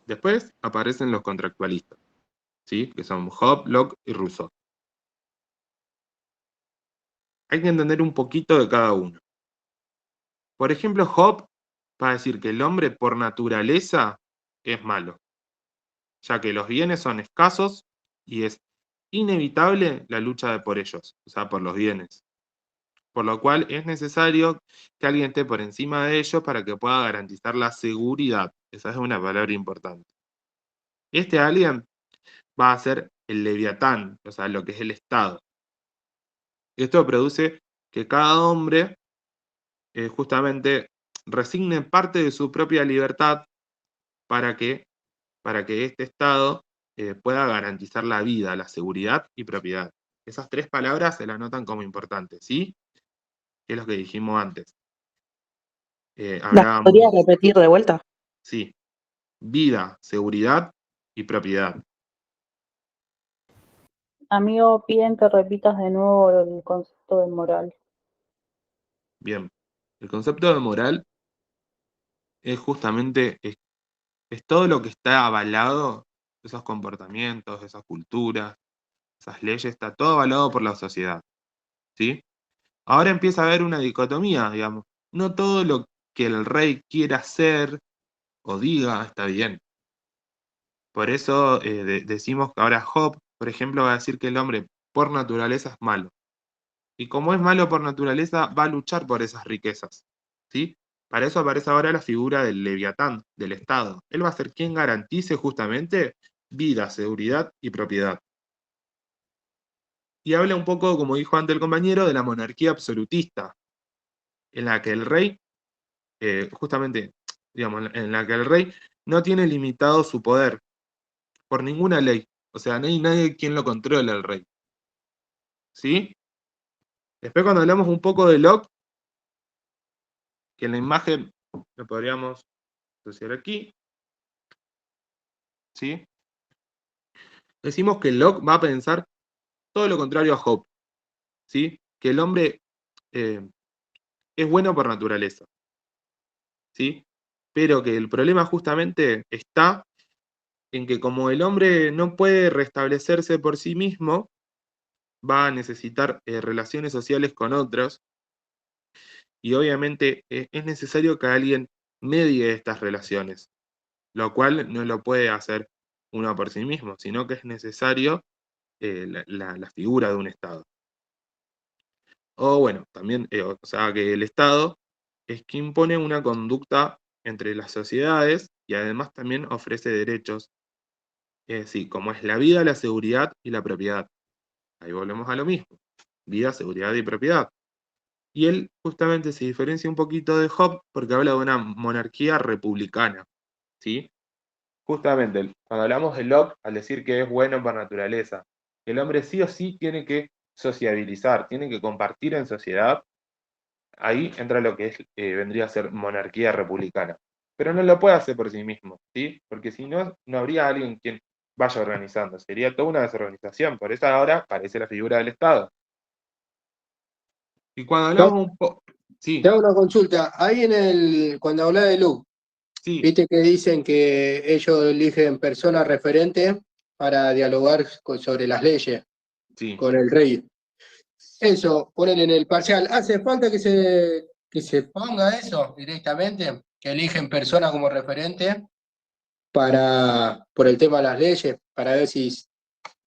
Después aparecen los contractualistas, ¿sí? Que son Hobbes, Locke y Rousseau. Hay que entender un poquito de cada uno. Por ejemplo, Hobbes va a decir que el hombre por naturaleza es malo, ya que los bienes son escasos y es inevitable la lucha por ellos, o sea, por los bienes. Por lo cual es necesario que alguien esté por encima de ellos para que pueda garantizar la seguridad. Esa es una palabra importante. Este alguien va a ser el leviatán, o sea, lo que es el Estado. Esto produce que cada hombre justamente resigne parte de su propia libertad para que, este Estado pueda garantizar la vida, la seguridad y propiedad. Esas tres palabras se las notan como importantes, ¿sí? Que es lo que dijimos antes. ¿Las podría Hablábamos, repetir de vuelta? sí, vida, seguridad y propiedad. Amigo, piden que repitas de nuevo el concepto de moral. Bien, el concepto de moral es justamente, es todo lo que está avalado, esos comportamientos, esas culturas, esas leyes, está todo avalado por la sociedad, ¿sí? Ahora empieza a haber una dicotomía, digamos. No todo lo que el rey quiera hacer o diga está bien. Por eso decimos que ahora Job, por ejemplo, va a decir que el hombre por naturaleza es malo. Y como es malo por naturaleza, va a luchar por esas riquezas, ¿sí? Para eso aparece ahora la figura del leviatán, del Estado. Él va a ser quien garantice justamente vida, seguridad y propiedad. Y habla un poco, como dijo antes el compañero, de la monarquía absolutista, en la que el rey, justamente, digamos, en la que el rey no tiene limitado su poder por ninguna ley. O sea, no hay nadie quien lo controle al rey. ¿Sí? Después cuando hablamos un poco de Locke, que en la imagen lo podríamos asociar aquí, ¿sí? Decimos que Locke va a pensar todo lo contrario a Hobbes, ¿sí? Que el hombre es bueno por naturaleza, ¿sí? Pero que el problema justamente está en que como el hombre no puede restablecerse por sí mismo, va a necesitar relaciones sociales con otros, y obviamente es necesario que alguien medie estas relaciones, lo cual no lo puede hacer uno por sí mismo, sino que es necesario la figura de un Estado. O bueno, también, o sea, que el Estado es que impone una conducta entre las sociedades y además también ofrece derechos, sí, como es la vida, la seguridad y la propiedad. Ahí volvemos a lo mismo, vida, seguridad y propiedad. Y él justamente se diferencia un poquito de Hobbes porque habla de una monarquía republicana, ¿sí? Justamente, cuando hablamos de Locke, al decir que es bueno por naturaleza, el hombre sí o sí tiene que sociabilizar, tiene que compartir en sociedad, ahí entra lo que es, vendría a ser monarquía republicana. Pero no lo puede hacer por sí mismo, ¿sí? Porque si no, no habría alguien quien vaya organizando, sería toda una desorganización. Por eso ahora aparece la figura del Estado. Y cuando hablamos un poco... Sí, Te hago una consulta. Ahí cuando habla de Luke, sí, viste que dicen que ellos eligen personas referentes para dialogar sobre las leyes sí. con el rey. Eso, ponen en el parcial. ¿Hace falta que se ponga eso directamente? Que eligen personas como referente por el tema de las leyes, para ver si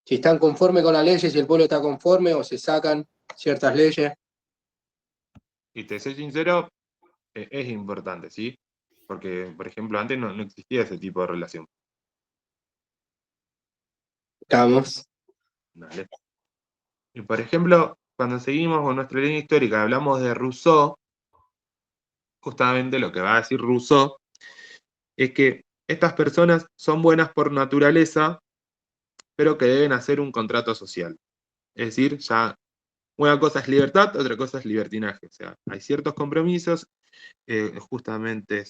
están conformes con las leyes, si el pueblo está conforme o se sacan ciertas leyes. Y te soy sincero, es importante, ¿sí? Porque, por ejemplo, antes no existía ese tipo de relación. Estamos. ¿Vale? Y, por ejemplo, cuando seguimos con nuestra línea histórica, hablamos de Rousseau, justamente lo que va a decir Rousseau es que estas personas son buenas por naturaleza, pero que deben hacer un contrato social. Es decir, ya una cosa es libertad, otra cosa es libertinaje. O sea, hay ciertos compromisos, justamente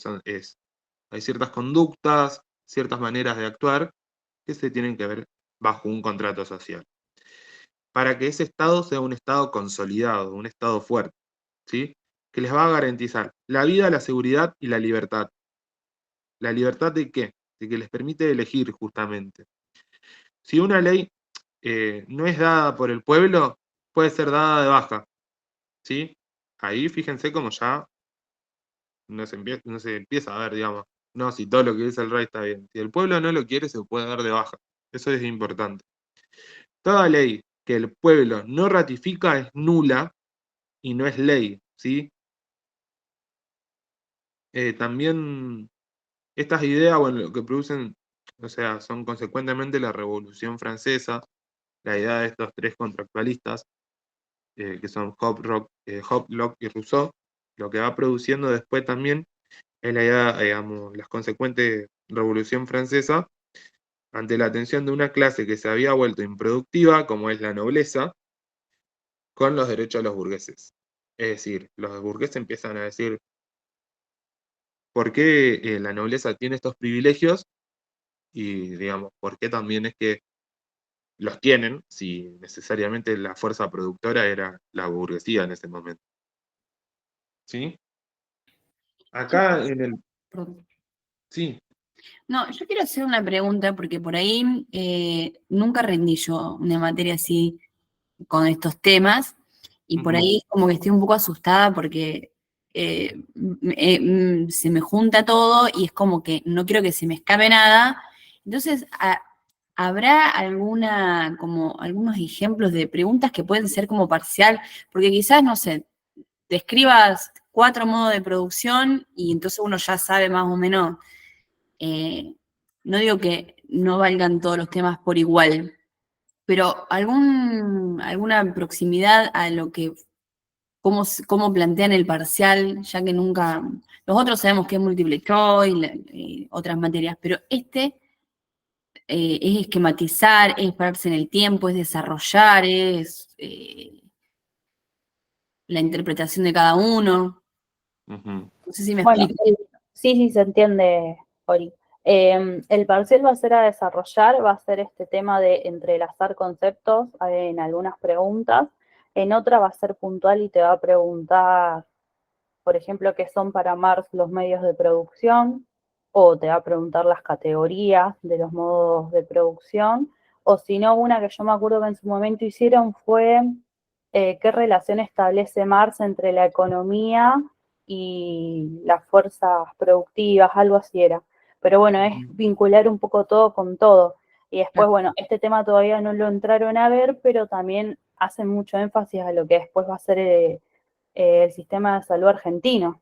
hay ciertas conductas, ciertas maneras de actuar que se tienen que ver bajo un contrato social. Para que ese Estado sea un Estado consolidado, un Estado fuerte, ¿sí? Que les va a garantizar la vida, la seguridad y la libertad. ¿La libertad de qué? De que les permite elegir justamente. Si una ley no es dada por el pueblo, puede ser dada de baja, ¿sí? Ahí fíjense cómo ya no se empieza a ver, digamos, no, si todo lo que dice el rey está bien. Si el pueblo no lo quiere, se puede dar de baja. Eso es importante. Toda ley que el pueblo no ratifica es nula y no es ley, ¿sí? También estas ideas, bueno, lo que producen, o sea, son consecuentemente la Revolución Francesa, la idea de estos tres contractualistas, que son Hobbes, Locke y Rousseau, lo que va produciendo después también es la idea, digamos, la consecuente Revolución Francesa, ante la atención de una clase que se había vuelto improductiva, como es la nobleza, con los derechos de los burgueses. Es decir, los burgueses empiezan a decir, ¿por qué la nobleza tiene estos privilegios? Y, digamos, ¿por qué también es que los tienen si necesariamente la fuerza productora era la burguesía en ese momento? ¿Sí? Acá en el... Perdón. Sí, No, yo quiero hacer una pregunta porque por ahí nunca rendí yo una materia así con estos temas y por ujú, ahí como que estoy un poco asustada porque se me junta todo y es como que no quiero que se me escape nada. Entonces, ¿habrá como algunos ejemplos de preguntas que pueden ser como parcial? Porque quizás, no sé, describas 4 modos de producción y entonces uno ya sabe más o menos, no digo que no valgan todos los temas por igual, pero alguna proximidad a lo que, cómo plantean el parcial, ya que nunca, los otros sabemos que es múltiple choice, otras materias, pero es esquematizar, es pararse en el tiempo, es desarrollar, es la interpretación de cada uno. ujú. No sé si me Bueno, explico. sí, se entiende, Ori. El parcial va a ser a desarrollar, va a ser este tema de entrelazar conceptos en algunas preguntas. En otra va a ser puntual y te va a preguntar, por ejemplo, qué son para Marx los medios de producción, o te va a preguntar las categorías de los modos de producción, o si no, una que yo me acuerdo que en su momento hicieron fue qué relación establece Marx entre la economía y las fuerzas productivas, algo así era. Pero bueno, es vincular un poco todo con todo. Y después, bueno, este tema todavía no lo entraron a ver, pero también hacen mucho énfasis a lo que después va a ser el sistema de salud argentino,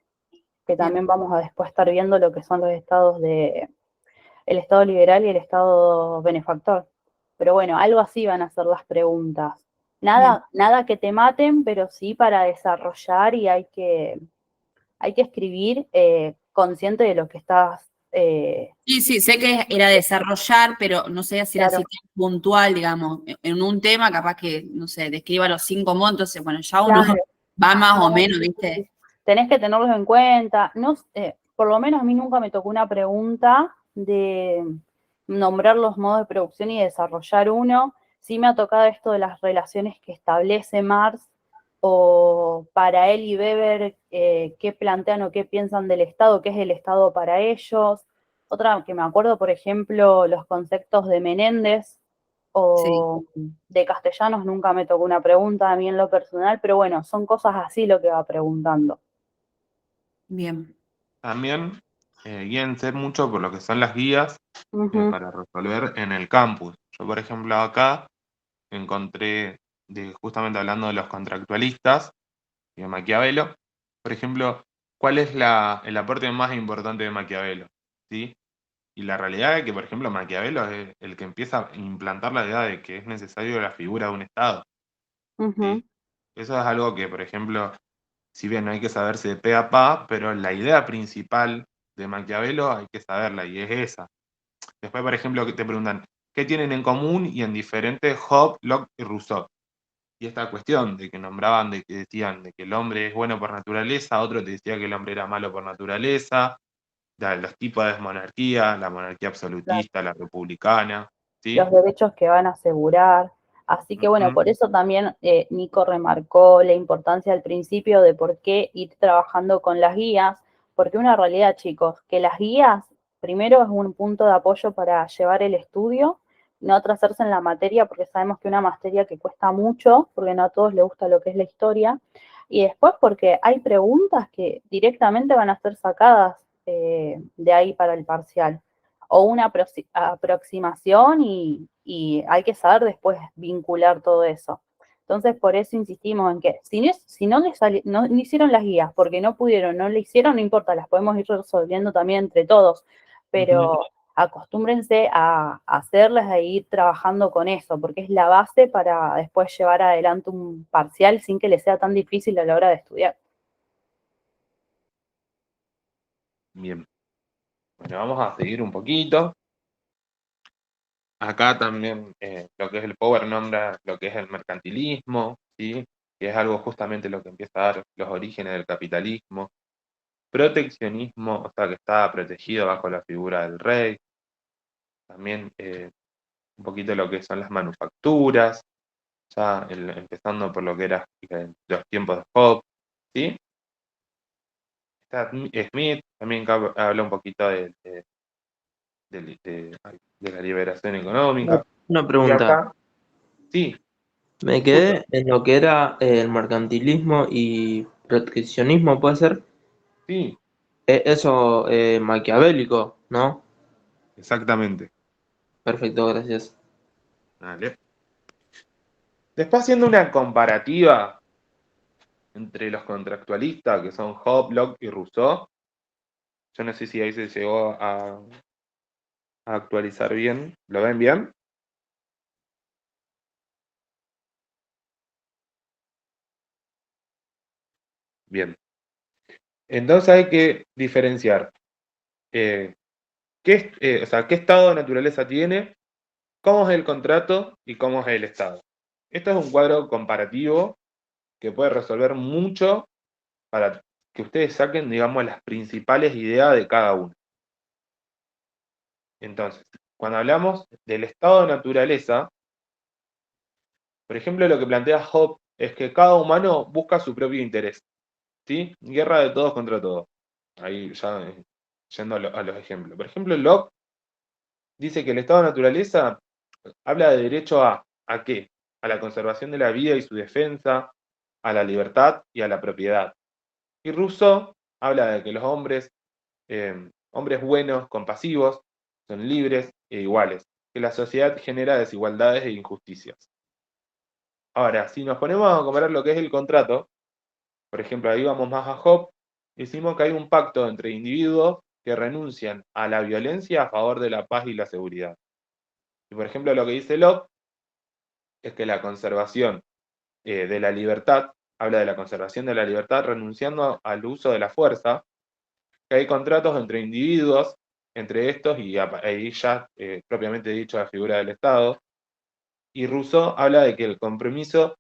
que también vamos a después estar viendo lo que son los estados el estado liberal y el estado benefactor. Pero bueno, algo así van a ser las preguntas. Nada que te maten, pero sí para desarrollar y hay que escribir consciente de lo que estás. Sí, sé que era desarrollar, pero no sé si era así Claro. tan puntual, digamos, en un tema, capaz que, no sé, describa los 5 montos, bueno, ya uno Claro. va más o No, menos, ¿viste? tenés que tenerlos en cuenta. No, por lo menos a mí nunca me tocó una pregunta de nombrar los modos de producción y desarrollar uno. Sí me ha tocado esto de las relaciones que establece Marx, o para él y Weber, qué plantean o qué piensan del Estado, qué es el Estado para ellos. Otra que me acuerdo, por ejemplo, los conceptos de Menéndez o de Castellanos, nunca me tocó una pregunta a mí en lo personal, pero bueno, son cosas así lo que va preguntando. Bien. También guíense mucho por lo que son las guías para resolver en el campus. Yo, por ejemplo, acá encontré, justamente hablando de los contractualistas y de Maquiavelo, por ejemplo, ¿cuál es el aporte más importante de Maquiavelo? ¿Sí? Y la realidad es que, por ejemplo, Maquiavelo es el que empieza a implantar la idea de que es necesario la figura de un Estado. ¿Sí? Eso es algo que, por ejemplo, si bien no hay que saberse de pe a pa, pero la idea principal de Maquiavelo hay que saberla y es esa. Después, por ejemplo, que te preguntan, ¿qué tienen en común y en diferente Hobbes, Locke y Rousseau? Y esta cuestión de que nombraban, de que decían de que el hombre es bueno por naturaleza, otro te decía que el hombre era malo por naturaleza, los tipos de monarquía, la monarquía absolutista, la republicana, ¿sí? Los derechos que van a asegurar. Así que bueno, Ujú. por eso también Nico remarcó la importancia al principio de por qué ir trabajando con las guías, porque una realidad, chicos, que las guías primero es un punto de apoyo para llevar el estudio, no atrasarse en la materia, porque sabemos que una materia que cuesta mucho, porque no a todos les gusta lo que es la historia, y después porque hay preguntas que directamente van a ser sacadas de ahí para el parcial, o una aproximación y hay que saber después vincular todo eso. Entonces, por eso insistimos en que si no no hicieron las guías, porque no pudieron, no le hicieron, no importa, las podemos ir resolviendo también entre todos, pero acostúmbrense a hacerlas e ir trabajando con eso, porque es la base para después llevar adelante un parcial sin que les sea tan difícil a la hora de estudiar. Bien. Bueno, vamos a seguir un poquito. Acá también lo que es el Power nombra lo que es el mercantilismo, ¿sí? Que es algo justamente lo que empieza a dar los orígenes del capitalismo. Proteccionismo, o sea, que está protegido bajo la figura del rey. También un poquito lo que son las manufacturas, ya empezando por lo que era los tiempos de Hobbes, ¿sí? Está Smith, también que habla un poquito de la liberación económica. Una Y pregunta. acá, sí, Me quedé en lo que era el mercantilismo y proteccionismo, ¿puede ser? sí, Eso maquiavélico, ¿no? exactamente. Perfecto, gracias. Dale. Después haciendo una comparativa entre los contractualistas, que son Hobbes, Locke y Rousseau, yo no sé si ahí se llegó a actualizar bien. ¿Lo ven bien? Bien. Entonces hay que diferenciar o sea, qué estado de naturaleza tiene, cómo es el contrato y cómo es el Estado. Esto es un cuadro comparativo que puede resolver mucho para que ustedes saquen, digamos, las principales ideas de cada uno. Entonces, cuando hablamos del estado de naturaleza, por ejemplo, lo que plantea Hobbes es que cada humano busca su propio interés, ¿sí? Guerra de todos contra todos. Ahí ya yendo a los ejemplos. Por ejemplo, Locke dice que el estado de naturaleza habla de derecho ¿a qué? A la conservación de la vida y su defensa, a la libertad y a la propiedad. Y Rousseau habla de que los hombres buenos, compasivos, son libres e iguales, que la sociedad genera desigualdades e injusticias. Ahora, si nos ponemos a comparar lo que es el contrato, por ejemplo, ahí vamos más a Job, decimos que hay un pacto entre individuos que renuncian a la violencia a favor de la paz y la seguridad. Y por ejemplo, lo que dice Locke es que la conservación de la libertad, habla de la conservación de la libertad renunciando al uso de la fuerza, que hay contratos entre individuos, entre estos y ahí ya propiamente dicho la figura del Estado, y Rousseau habla de que el compromiso,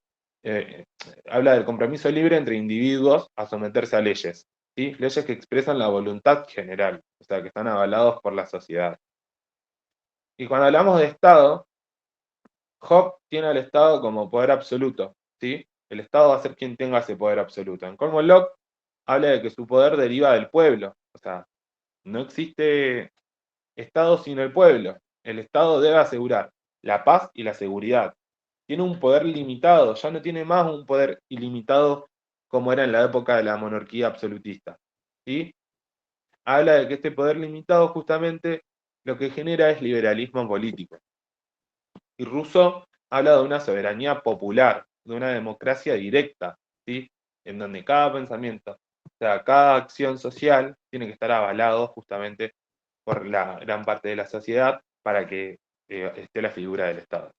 habla del compromiso libre entre individuos a someterse a leyes, ¿sí? Leyes que expresan la voluntad general, o sea, que están avalados por la sociedad. Y cuando hablamos de Estado, Hobbes tiene al Estado como poder absoluto, ¿sí? El Estado va a ser quien tenga ese poder absoluto. En cambio, Locke habla de que su poder deriva del pueblo, o sea, no existe Estado sin el pueblo. El Estado debe asegurar la paz y la seguridad. Tiene un poder limitado, ya no tiene más un poder ilimitado como era en la época de la monarquía absolutista, ¿sí? Habla de que este poder limitado justamente lo que genera es liberalismo político. Y Rousseau habla de una soberanía popular, de una democracia directa, ¿sí? En donde cada pensamiento, o sea, cada acción social tiene que estar avalado justamente por la gran parte de la sociedad para que esté la figura del Estado.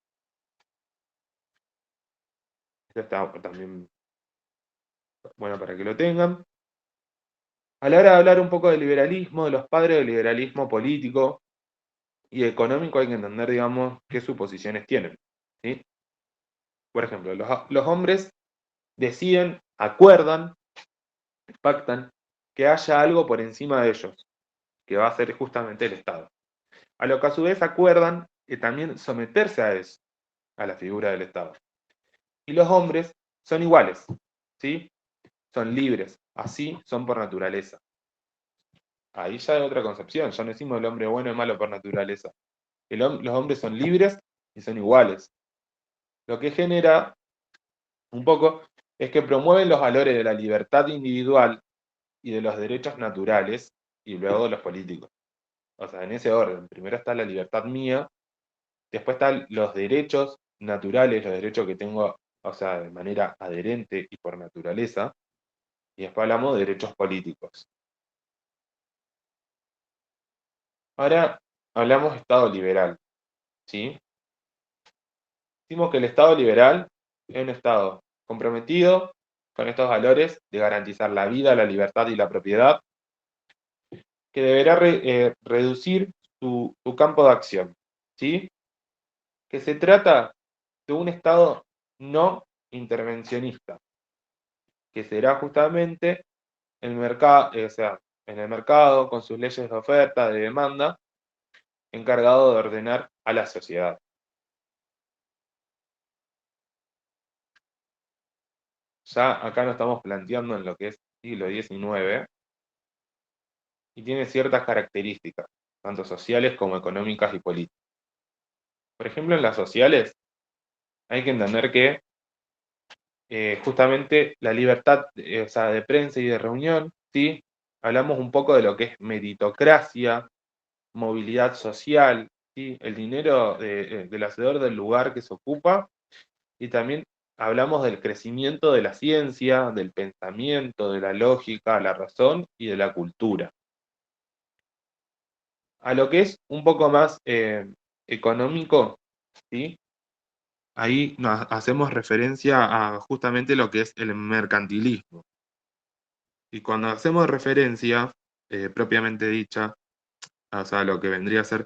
Esto está también bueno para que lo tengan. A la hora de hablar un poco del liberalismo, de los padres del liberalismo político y económico, hay que entender, digamos, qué suposiciones tienen, ¿sí? Por ejemplo, los hombres deciden, acuerdan, pactan que haya algo por encima de ellos, que va a ser justamente el Estado. A lo que a su vez acuerdan que también someterse a eso, a la figura del Estado. Y los hombres son iguales, ¿sí? Son libres, así son por naturaleza. Ahí ya hay otra concepción, ya no decimos el hombre bueno y malo por naturaleza. Los hombres son libres y son iguales. Lo que genera un poco es que promueven los valores de la libertad individual y de los derechos naturales y luego de los políticos. O sea, en ese orden. Primero está la libertad mía, después están los derechos naturales, los derechos que tengo, o sea, de manera adherente y por naturaleza, y después hablamos de derechos políticos. Ahora hablamos de Estado liberal, ¿sí? Decimos que el Estado liberal es un Estado comprometido con estos valores de garantizar la vida, la libertad y la propiedad, que deberá reducir su campo de acción, ¿sí? Que se trata de un Estado no intervencionista, que será justamente el mercado, o sea, en el mercado, con sus leyes de oferta, de demanda, encargado de ordenar a la sociedad. Ya acá nos estamos planteando en lo que es siglo XIX, y tiene ciertas características, tanto sociales como económicas y políticas. Por ejemplo, en las sociales hay que entender que justamente la libertad o sea, de prensa y de reunión, ¿sí? Hablamos un poco de lo que es meritocracia, movilidad social, ¿sí? El dinero del hacedor del lugar que se ocupa, y también hablamos del crecimiento de la ciencia, del pensamiento, de la lógica, la razón y de la cultura. A lo que es un poco más económico, ¿sí? Ahí nos hacemos referencia a justamente lo que es el mercantilismo. Y cuando hacemos referencia, propiamente dicha, o sea, lo que vendría a ser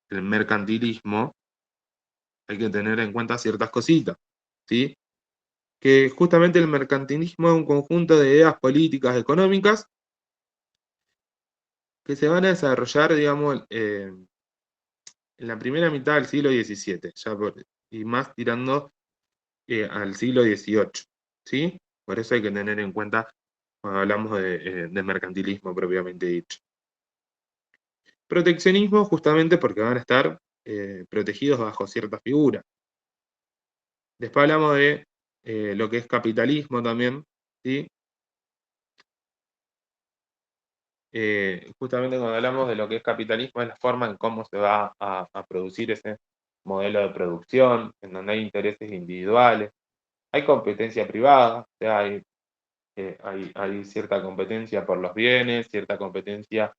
el mercantilismo, hay que tener en cuenta ciertas cositas, ¿sí? Que justamente el mercantilismo es un conjunto de ideas políticas económicas que se van a desarrollar, digamos, en la primera mitad del siglo XVII, y más tirando al siglo XVIII, ¿sí? Por eso hay que tener en cuenta cuando hablamos de mercantilismo propiamente dicho. Proteccionismo justamente porque van a estar protegidos bajo cierta figura. Después hablamos de lo que es capitalismo también, ¿sí? justamente cuando hablamos de lo que es capitalismo, es la forma en cómo se va a producir ese modelo de producción, en donde hay intereses individuales, hay competencia privada, o sea, hay cierta competencia por los bienes, cierta competencia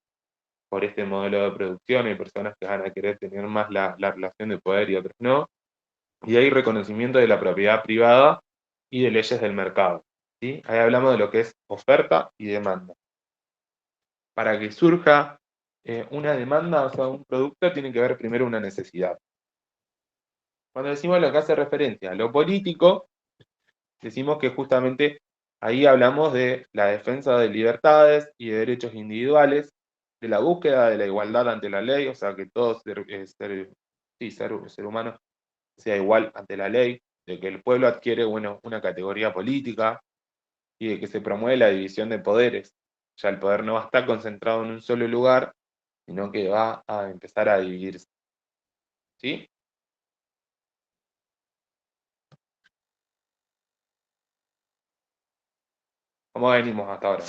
por este modelo de producción, hay personas que van a querer tener más la relación de poder y otras no, y hay reconocimiento de la propiedad privada y de leyes del mercado, ¿sí? Ahí hablamos de lo que es oferta y demanda. Para que surja una demanda, o sea, un producto, tiene que haber primero una necesidad. Cuando decimos lo que hace referencia a lo político, decimos que justamente ahí hablamos de la defensa de libertades y de derechos individuales, de la búsqueda de la igualdad ante la ley, o sea, que todo ser humano sea igual ante la ley, de que el pueblo adquiere, bueno, una categoría política y de que se promueve la división de poderes. Ya el poder no va a estar concentrado en un solo lugar, sino que va a empezar a dividirse. ¿Sí? ¿Cómo venimos hasta ahora?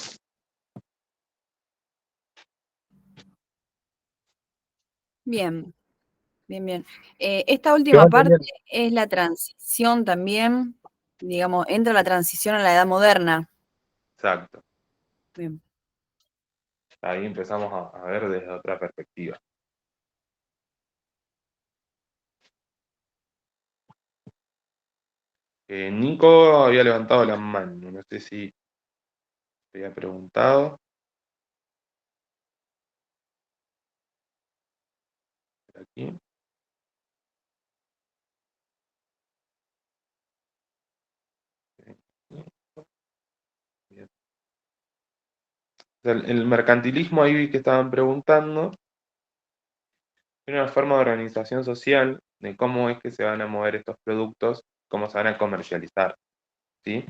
Bien, bien, bien. Esta última parte es la transición también, digamos, entra la transición a la edad moderna. Exacto. Bien. Ahí empezamos a ver desde otra perspectiva. Nico había levantado la mano, no sé si te había preguntado. Aquí. Bien. El mercantilismo ahí vi que estaban preguntando. Es una forma de organización social de cómo es que se van a mover estos productos, cómo se van a comercializar. ¿Sí?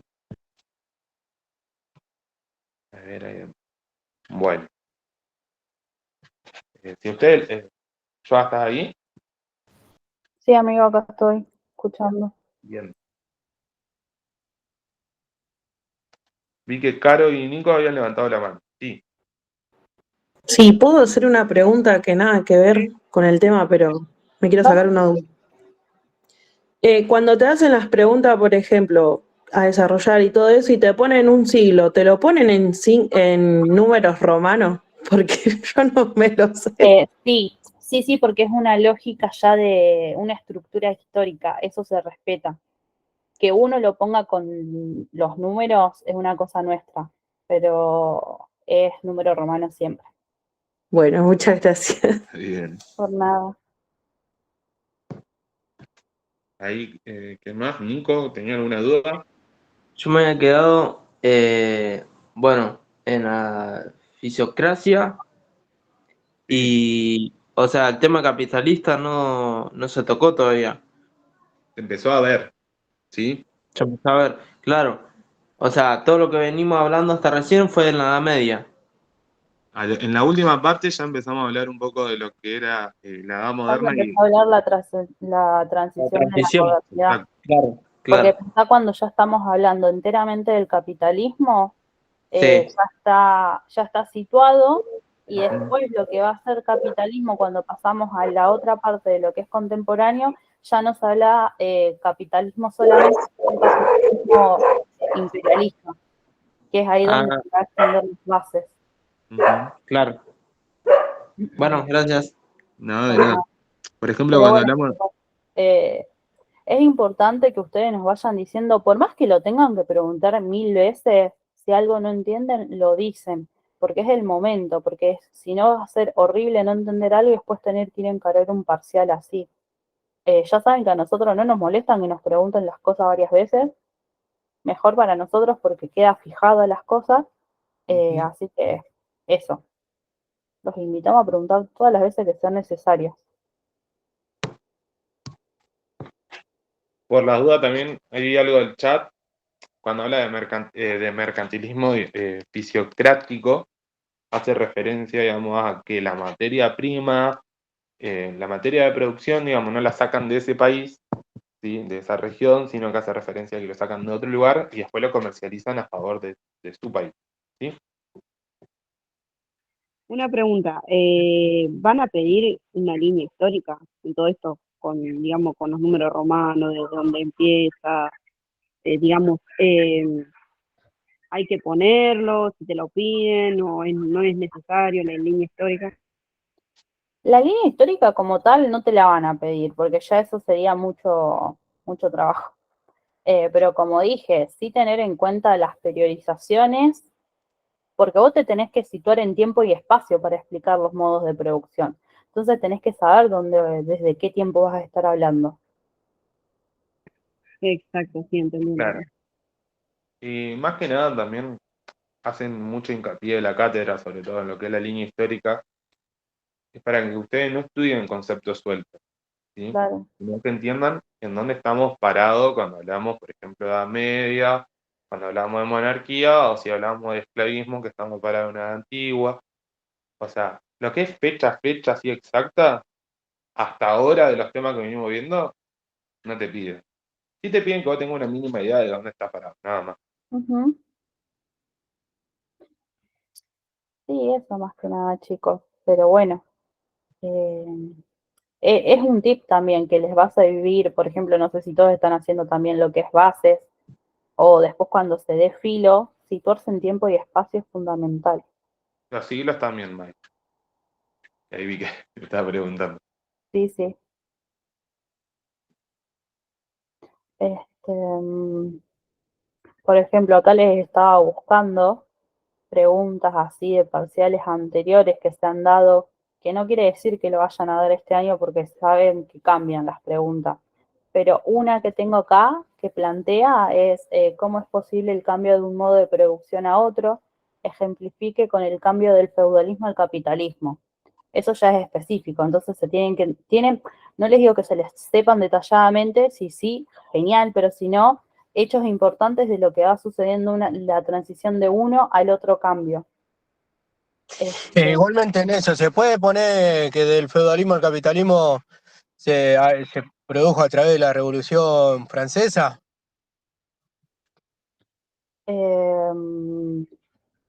A ver, ahí. Bueno. Si usted, ¿ya estás ahí? Sí, amigo, acá estoy escuchando. Bien. Vi que Caro y Nico habían levantado la mano. Sí. Sí, puedo hacer una pregunta que nada que ver con el tema, pero me quiero sacar una duda. Cuando te hacen las preguntas, por ejemplo, a desarrollar y todo eso, y te ponen un siglo, ¿te lo ponen en números romanos? Porque yo no me lo sé. Sí, porque es una lógica ya de una estructura histórica, eso se respeta. Que uno lo ponga con los números es una cosa nuestra, pero es número romano siempre. Bueno, muchas gracias. Bien. Por nada. Ahí, ¿qué más? Nico, ¿tenía alguna duda? Yo me había quedado, bueno, en la fisiocracia y, o sea, el tema capitalista no se tocó todavía. Empezó a ver, ¿sí? Ya empezó a ver, claro. O sea, todo lo que venimos hablando hasta recién fue en la Edad Media. En la última parte ya empezamos a hablar un poco de lo que era la edad Ahora moderna y empezó a hablar la La transición de la transición. modernidad. Claro, Porque claro. pensá cuando ya estamos hablando enteramente del capitalismo, Sí. ya está situado y después lo que va a ser capitalismo cuando pasamos a la otra parte de lo que es contemporáneo, ya no se habla capitalismo solamente, sino capitalismo imperialista, que es ahí donde Ah, se va a extender las bases. claro. Bueno, gracias. No, de nada. Por ejemplo, Pero cuando bueno, hablamos, es importante que ustedes nos vayan diciendo, por más que lo tengan que preguntar 1000 veces, si algo no entienden, lo dicen, porque es el momento, porque si no va a ser horrible no entender algo y después tener que ir a encarar un parcial así. Ya saben que a nosotros no nos molestan que nos pregunten las cosas varias veces, mejor para nosotros porque queda fijada las cosas, así que eso, los invitamos a preguntar todas las veces que sean necesarias. por la duda también hay algo del chat, cuando habla de mercantilismo fisiocrático, hace referencia, digamos, a que la materia prima, la materia de producción, digamos, no la sacan de ese país, ¿sí? De esa región, sino que hace referencia a que lo sacan de otro lugar y después lo comercializan a favor de su país. ¿Sí? Una pregunta, ¿van a pedir una línea histórica en todo esto, con, digamos, con los números romanos, desde dónde empieza, digamos, hay que ponerlo, si te lo piden, no es necesario la línea histórica? La línea histórica como tal no te la van a pedir, porque ya eso sería mucho, mucho trabajo. Pero como dije, sí tener en cuenta las periodizaciones, porque vos te tenés que situar en tiempo y espacio para explicar los modos de producción. Entonces tenés que saber desde qué tiempo vas a estar hablando. Exacto, sí, entendí. Claro. Y más que nada también hacen mucho hincapié de la cátedra, sobre todo en lo que es la línea histórica, es para que ustedes no estudien conceptos sueltos, ¿sí? Claro. Sino que entiendan en dónde estamos parados cuando hablamos, por ejemplo, de Edad Media, cuando hablamos de monarquía, o si hablamos de esclavismo, que estamos parados en una edad antigua. O sea, lo que es fecha así exacta, hasta ahora de los temas que venimos viendo, no te piden. Sí te piden que vos tengas una mínima idea de dónde estás parado, nada más. Ujú. Sí, eso más que nada, chicos. Pero bueno, eh, es un tip también que les va a servir, por ejemplo, no sé si todos están haciendo también lo que es bases, o después cuando se dé filo, situarse en tiempo y espacio es fundamental. Los siglos también, Mike. Ahí vi que me estaba preguntando. Sí, sí. Este, por ejemplo, acá les estaba buscando preguntas así de parciales anteriores que se han dado, que no quiere decir que lo vayan a dar este año porque saben que cambian las preguntas. Pero una que tengo acá que plantea es cómo es posible el cambio de un modo de producción a otro, ejemplifique con el cambio del feudalismo al capitalismo. Eso ya es específico, entonces no les digo que se les sepan detalladamente, si sí, genial, pero si no, hechos importantes de lo que va sucediendo la transición de uno al otro cambio. Igualmente en eso, ¿se puede poner que del feudalismo al capitalismo se produjo a través de la Revolución Francesa? Eh,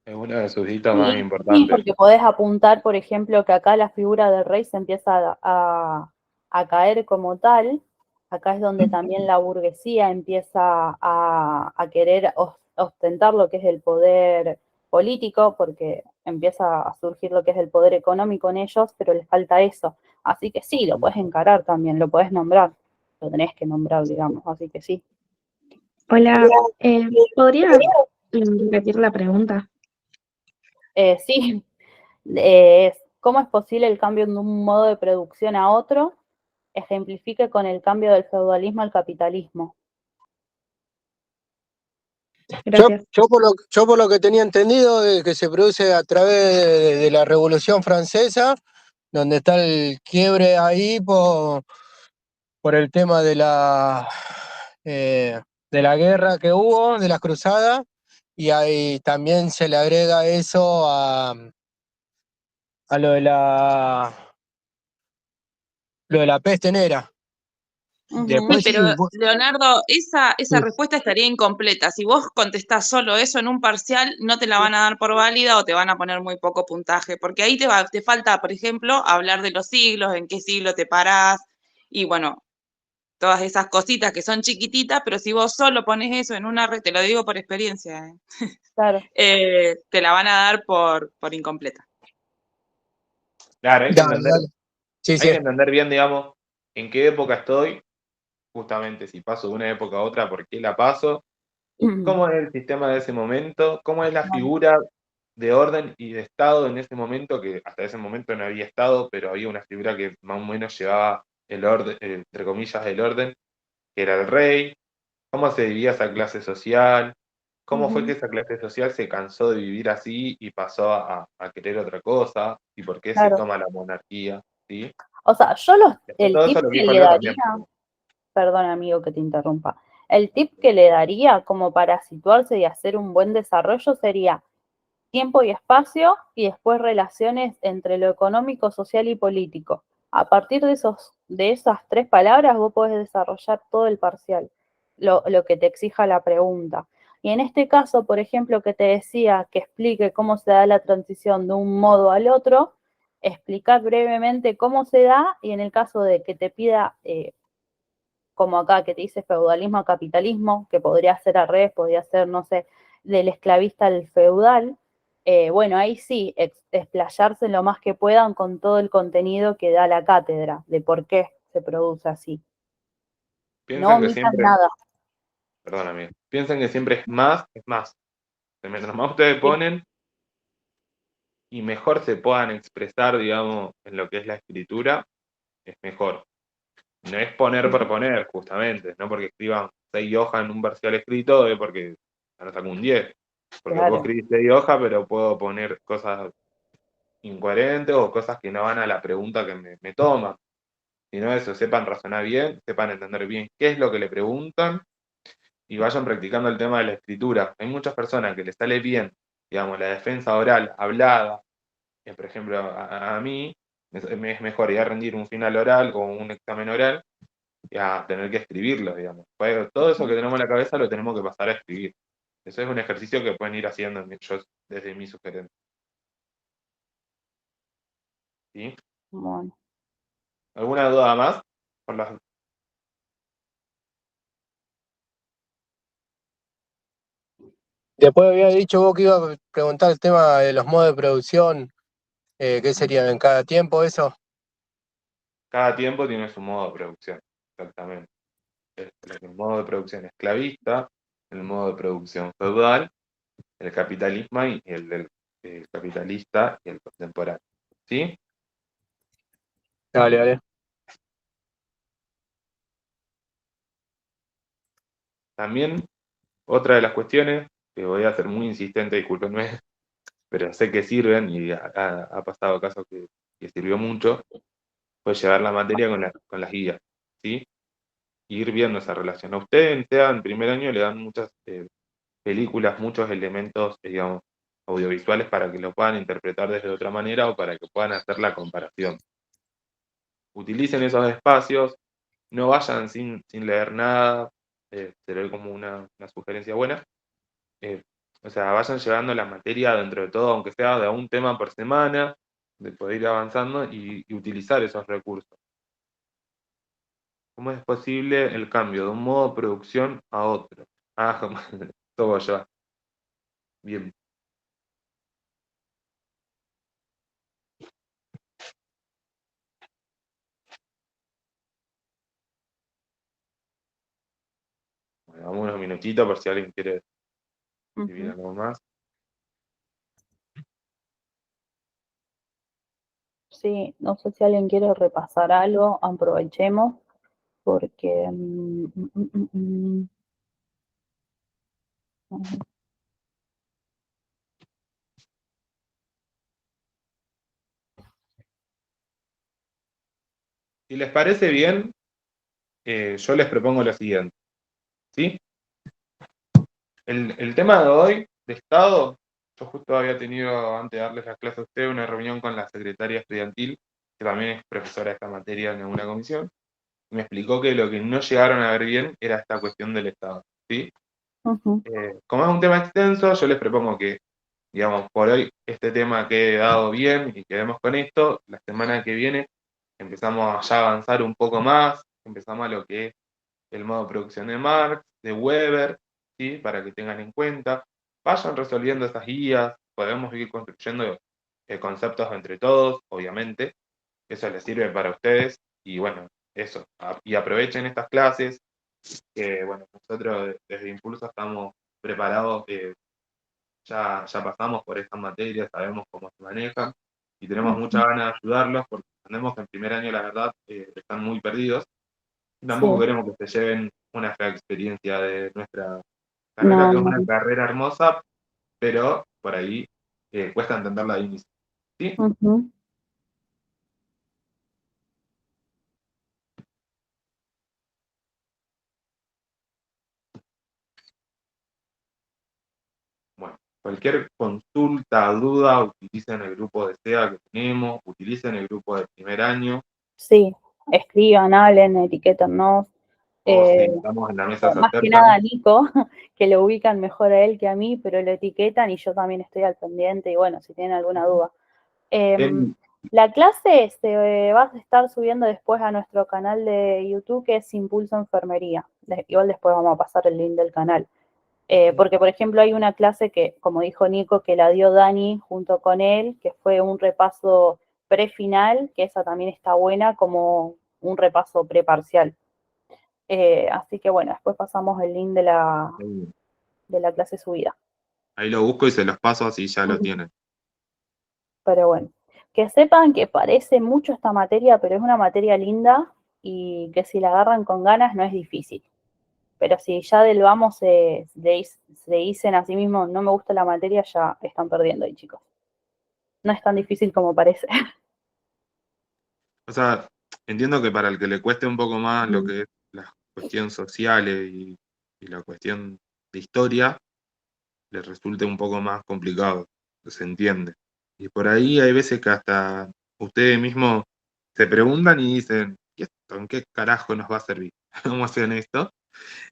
Es uno de sus hitos más Sí, sí, importantes. porque podés apuntar, por ejemplo, que acá la figura del rey se empieza a caer como tal. Acá es donde también la burguesía empieza a querer ostentar lo que es el poder político, porque empieza a surgir lo que es el poder económico en ellos, pero les falta eso. Así que sí, lo puedes encarar también, lo puedes nombrar. Lo tenés que nombrar, digamos, así que sí. Hola, ¿podría repetir la pregunta? Sí, ¿cómo es posible el cambio de un modo de producción a otro? Ejemplifique con el cambio del feudalismo al capitalismo. Gracias. Yo por lo que tenía entendido es que se produce a través de la Revolución Francesa, donde está el quiebre ahí por el tema de la guerra que hubo, de las cruzadas, y ahí también se le agrega eso a lo de la peste negra. Ujú. Después sí, Pero, Leonardo, esa sí. respuesta estaría incompleta. Si vos contestás solo eso en un parcial, no te la van a dar por válida o te van a poner muy poco puntaje, porque ahí te falta, por ejemplo, hablar de los siglos, en qué siglo te parás, y bueno, todas esas cositas que son chiquititas, pero si vos solo pones eso en una red, te lo digo por experiencia, Claro, te la van a dar por incompleta. Claro, Dale, dale. Sí, hay sí. que entender bien, digamos, en qué época estoy, justamente si paso de una época a otra, por qué la paso, cómo es el sistema de ese momento, cómo es la figura de orden y de Estado en ese momento, que hasta ese momento no había Estado, pero había una figura que más o menos llevaba el orden, entre comillas, el orden, que era el rey, cómo se dividía esa clase social, cómo fue que esa clase social se cansó de vivir así y pasó a querer otra cosa, y por qué se claro. toma la monarquía, ¿sí? O sea, Después el todo tip eso lo que que dijo le Leo daría, también. perdón amigo que te interrumpa, el tip que le daría como para situarse y hacer un buen desarrollo sería tiempo y espacio y después relaciones entre lo económico, social y político. A partir de esas tres palabras vos podés desarrollar todo el parcial, lo que te exija la pregunta. Y en este caso, por ejemplo, que te decía que explique cómo se da la transición de un modo al otro, explicar brevemente cómo se da, y en el caso de que te pida, como acá que te dice feudalismo a capitalismo, que podría ser al revés, podría ser, no sé, del esclavista al feudal, bueno, ahí sí, explayarse lo más que puedan con todo el contenido que da la cátedra, de por qué se produce así. No Piensen que omitan siempre, nada. perdóname, piensen que siempre es más. Mientras más ustedes Sí. ponen y mejor se puedan expresar, digamos, en lo que es la escritura, es mejor. No es poner por poner, justamente, no porque escriban 6 hojas en un parcial escrito, es porque no saco un 10. Porque puedo Claro. escribir 6 hojas, pero puedo poner cosas incoherentes o cosas que no van a la pregunta que me toman. Sino eso, sepan razonar bien, sepan entender bien qué es lo que le preguntan y vayan practicando el tema de la escritura. Hay muchas personas que les sale bien, digamos, la defensa oral, hablada. Por ejemplo, a mí me es mejor ir a rendir un final oral o un examen oral y a tener que escribirlo, digamos. Pues todo eso que tenemos en la cabeza lo tenemos que pasar a escribir. Eso es un ejercicio que pueden ir haciendo yo desde mi sugerencia. ¿Sí? Bueno. ¿Alguna duda más? Por las- Después había dicho vos que iba a preguntar el tema de los modos de producción, ¿qué serían en cada tiempo eso? Cada tiempo tiene su modo de producción, exactamente. El modo de producción esclavista, el modo de producción feudal, el capitalismo y el del capitalista y el contemporáneo. ¿Sí? Dale, dale. También otra de las cuestiones, que voy a ser muy insistente, discúlpenme, pero sé que sirven y ha pasado casos que sirvió mucho, fue llevar la materia con las guías, ¿sí? Ir viendo esa relación. A ustedes, en primer año, le dan muchas películas, muchos elementos, digamos, audiovisuales para que lo puedan interpretar desde otra manera o para que puedan hacer la comparación. Utilicen esos espacios, no vayan sin leer nada, será como una sugerencia buena. O sea, vayan llevando la materia dentro de todo, aunque sea de un tema por semana, de poder ir avanzando y utilizar esos recursos. ¿Cómo es posible el cambio de un modo de producción a otro? Ah, todo ya. Bien. Bueno, damos unos minutitos por si alguien quiere escribir algo más. Sí, no sé si alguien quiere repasar algo, aprovechemos, porque... Si les parece bien, yo les propongo lo siguiente, ¿sí? El tema de hoy, de Estado, yo justo había tenido, antes de darles las clases a ustedes, una reunión con la secretaria estudiantil, que también es profesora de esta materia en alguna comisión, y me explicó que lo que no llegaron a ver bien era esta cuestión del Estado, ¿sí? Como es un tema extenso, yo les propongo que, digamos, por hoy este tema quede dado bien y quedemos con esto. La semana que viene empezamos ya a avanzar un poco más, empezamos a lo que es el modo de producción de Marx, de Weber, ¿sí? Para que tengan en cuenta. Vayan resolviendo esas guías, podemos ir construyendo conceptos entre todos, obviamente. Eso les sirve para ustedes y bueno, eso. Y aprovechen estas clases, que bueno, nosotros desde Impulso estamos preparados, ya pasamos por estas materias, sabemos cómo se manejan y tenemos muchas ganas de ayudarlos porque entendemos que en primer año, la verdad, están muy perdidos. Tampoco Sí. queremos que se lleven una fea experiencia de nuestra carrera, No, que es no. una carrera hermosa, pero por ahí cuesta entenderla de inicio. ¿Sí? Ujú. Bueno, cualquier consulta, duda, utilicen el grupo de SEA que tenemos, utilicen el grupo de primer año. Sí, escriban, hablen, etiquétennos. O si Eh, estamos en la mesa se más que acercan. nada a Nico, que lo ubican mejor a él que a mí, pero lo etiquetan y yo también estoy al pendiente y bueno, si tienen alguna duda. En- La clase se va a estar subiendo después a nuestro canal de YouTube, que es Impulso Enfermería. Igual después vamos a pasar el link del canal. Porque, por ejemplo, hay una clase que, como dijo Nico, que la dio Dani junto con él, que fue un repaso prefinal, que esa también está buena, como un repaso preparcial. Así que bueno, después pasamos el link de la clase subida. Ahí lo busco y se los paso así ya lo tienen. Pero bueno, que sepan que parece mucho esta materia, pero es una materia linda y que si la agarran con ganas no es difícil. Pero si ya del vamos se dicen a sí mismos, no me gusta la materia, ya están perdiendo ahí, chicos. No es tan difícil como parece. O sea, entiendo que para el que le cueste un poco más lo que es la cuestión sociales y la cuestión de historia, le resulte un poco más complicado, se entiende. Y por ahí hay veces que hasta ustedes mismos se preguntan y dicen, ¿y esto en qué carajo nos va a servir? Vamos a ser honestos.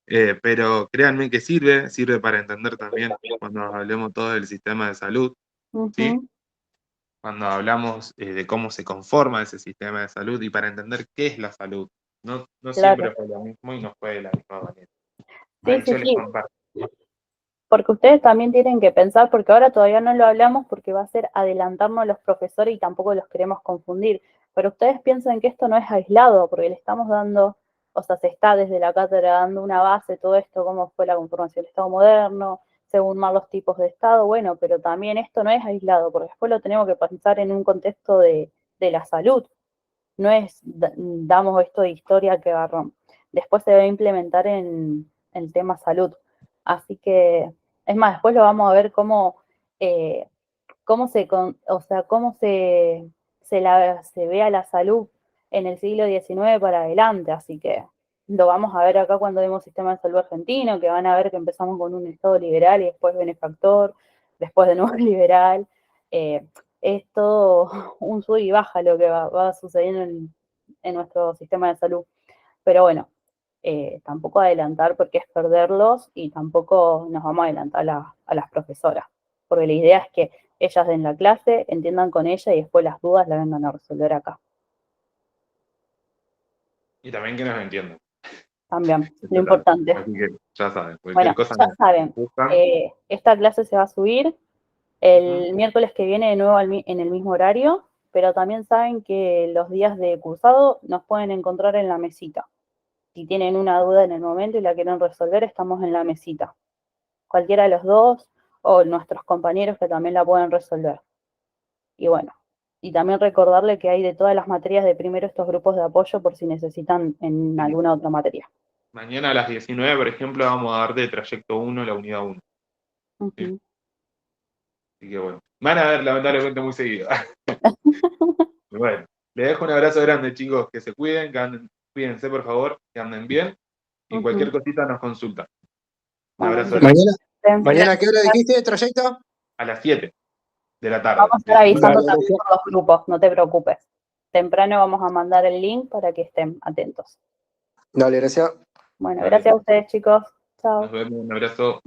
Pero créanme que sirve para entender también cuando hablemos todo del sistema de salud, ¿sí? Ujú. Cuando hablamos de cómo se conforma ese sistema de salud y para entender qué es la salud. No siempre Claro. fue lo mismo y no fue de la misma manera. Sí, Ahí sí, yo les sí. comparto. Porque ustedes también tienen que pensar, porque ahora todavía no lo hablamos porque va a ser adelantarnos a los profesores y tampoco los queremos confundir. Pero ustedes piensan que esto no es aislado, porque le estamos dando, o sea, se está desde la cátedra dando una base, todo esto, cómo fue la conformación del Estado moderno, según más los tipos de Estado, bueno, pero también esto no es aislado, porque después lo tenemos que pensar en un contexto de la salud. No es damos esto de historia que agarrón. Después se va a implementar en el tema salud. Así que, es más, después lo vamos a ver cómo se ve a la salud en el siglo XIX para adelante. Así que lo vamos a ver acá cuando vemos sistema de salud argentino, que van a ver que empezamos con un Estado liberal y después benefactor, después de nuevo liberal. Es todo un sub y baja lo que va sucediendo en nuestro sistema de salud. Pero bueno, tampoco adelantar porque es perderlos y tampoco nos vamos a adelantar a las profesoras, porque la idea es que ellas den la clase, entiendan con ella y después las dudas las vengan a resolver acá. Y también que nos entiendan. También, Eso lo importante. Así que ya saben, cualquier Bueno, cosa ya nos saben, buscan. esta clase se va a subir el miércoles que viene de nuevo en el mismo horario, pero también saben que los días de cursado nos pueden encontrar en la mesita. Si tienen una duda en el momento y la quieren resolver, estamos en la mesita. Cualquiera de los dos o nuestros compañeros que también la pueden resolver. Y bueno, y también recordarle que hay de todas las materias de primero estos grupos de apoyo por si necesitan en alguna otra materia. Mañana a las 19, por ejemplo, vamos a dar de trayecto 1 la unidad 1. Uh-huh. Así que bueno, van a ver lamentablemente muy seguido. Bueno, les dejo un abrazo grande, chicos, que se cuiden, cuídense por favor, que anden bien y cualquier cosita nos consultan. Un Bueno, abrazo grande. ¿Mañana a qué hora dijiste de trayecto? A las 7 de la tarde. Vamos a estar avisando Dale, también por los grupos, no te preocupes. Temprano vamos a mandar el link para que estén atentos. Dale, gracias. Bueno, Dale. gracias a ustedes, chicos. Chao. Nos vemos, un abrazo.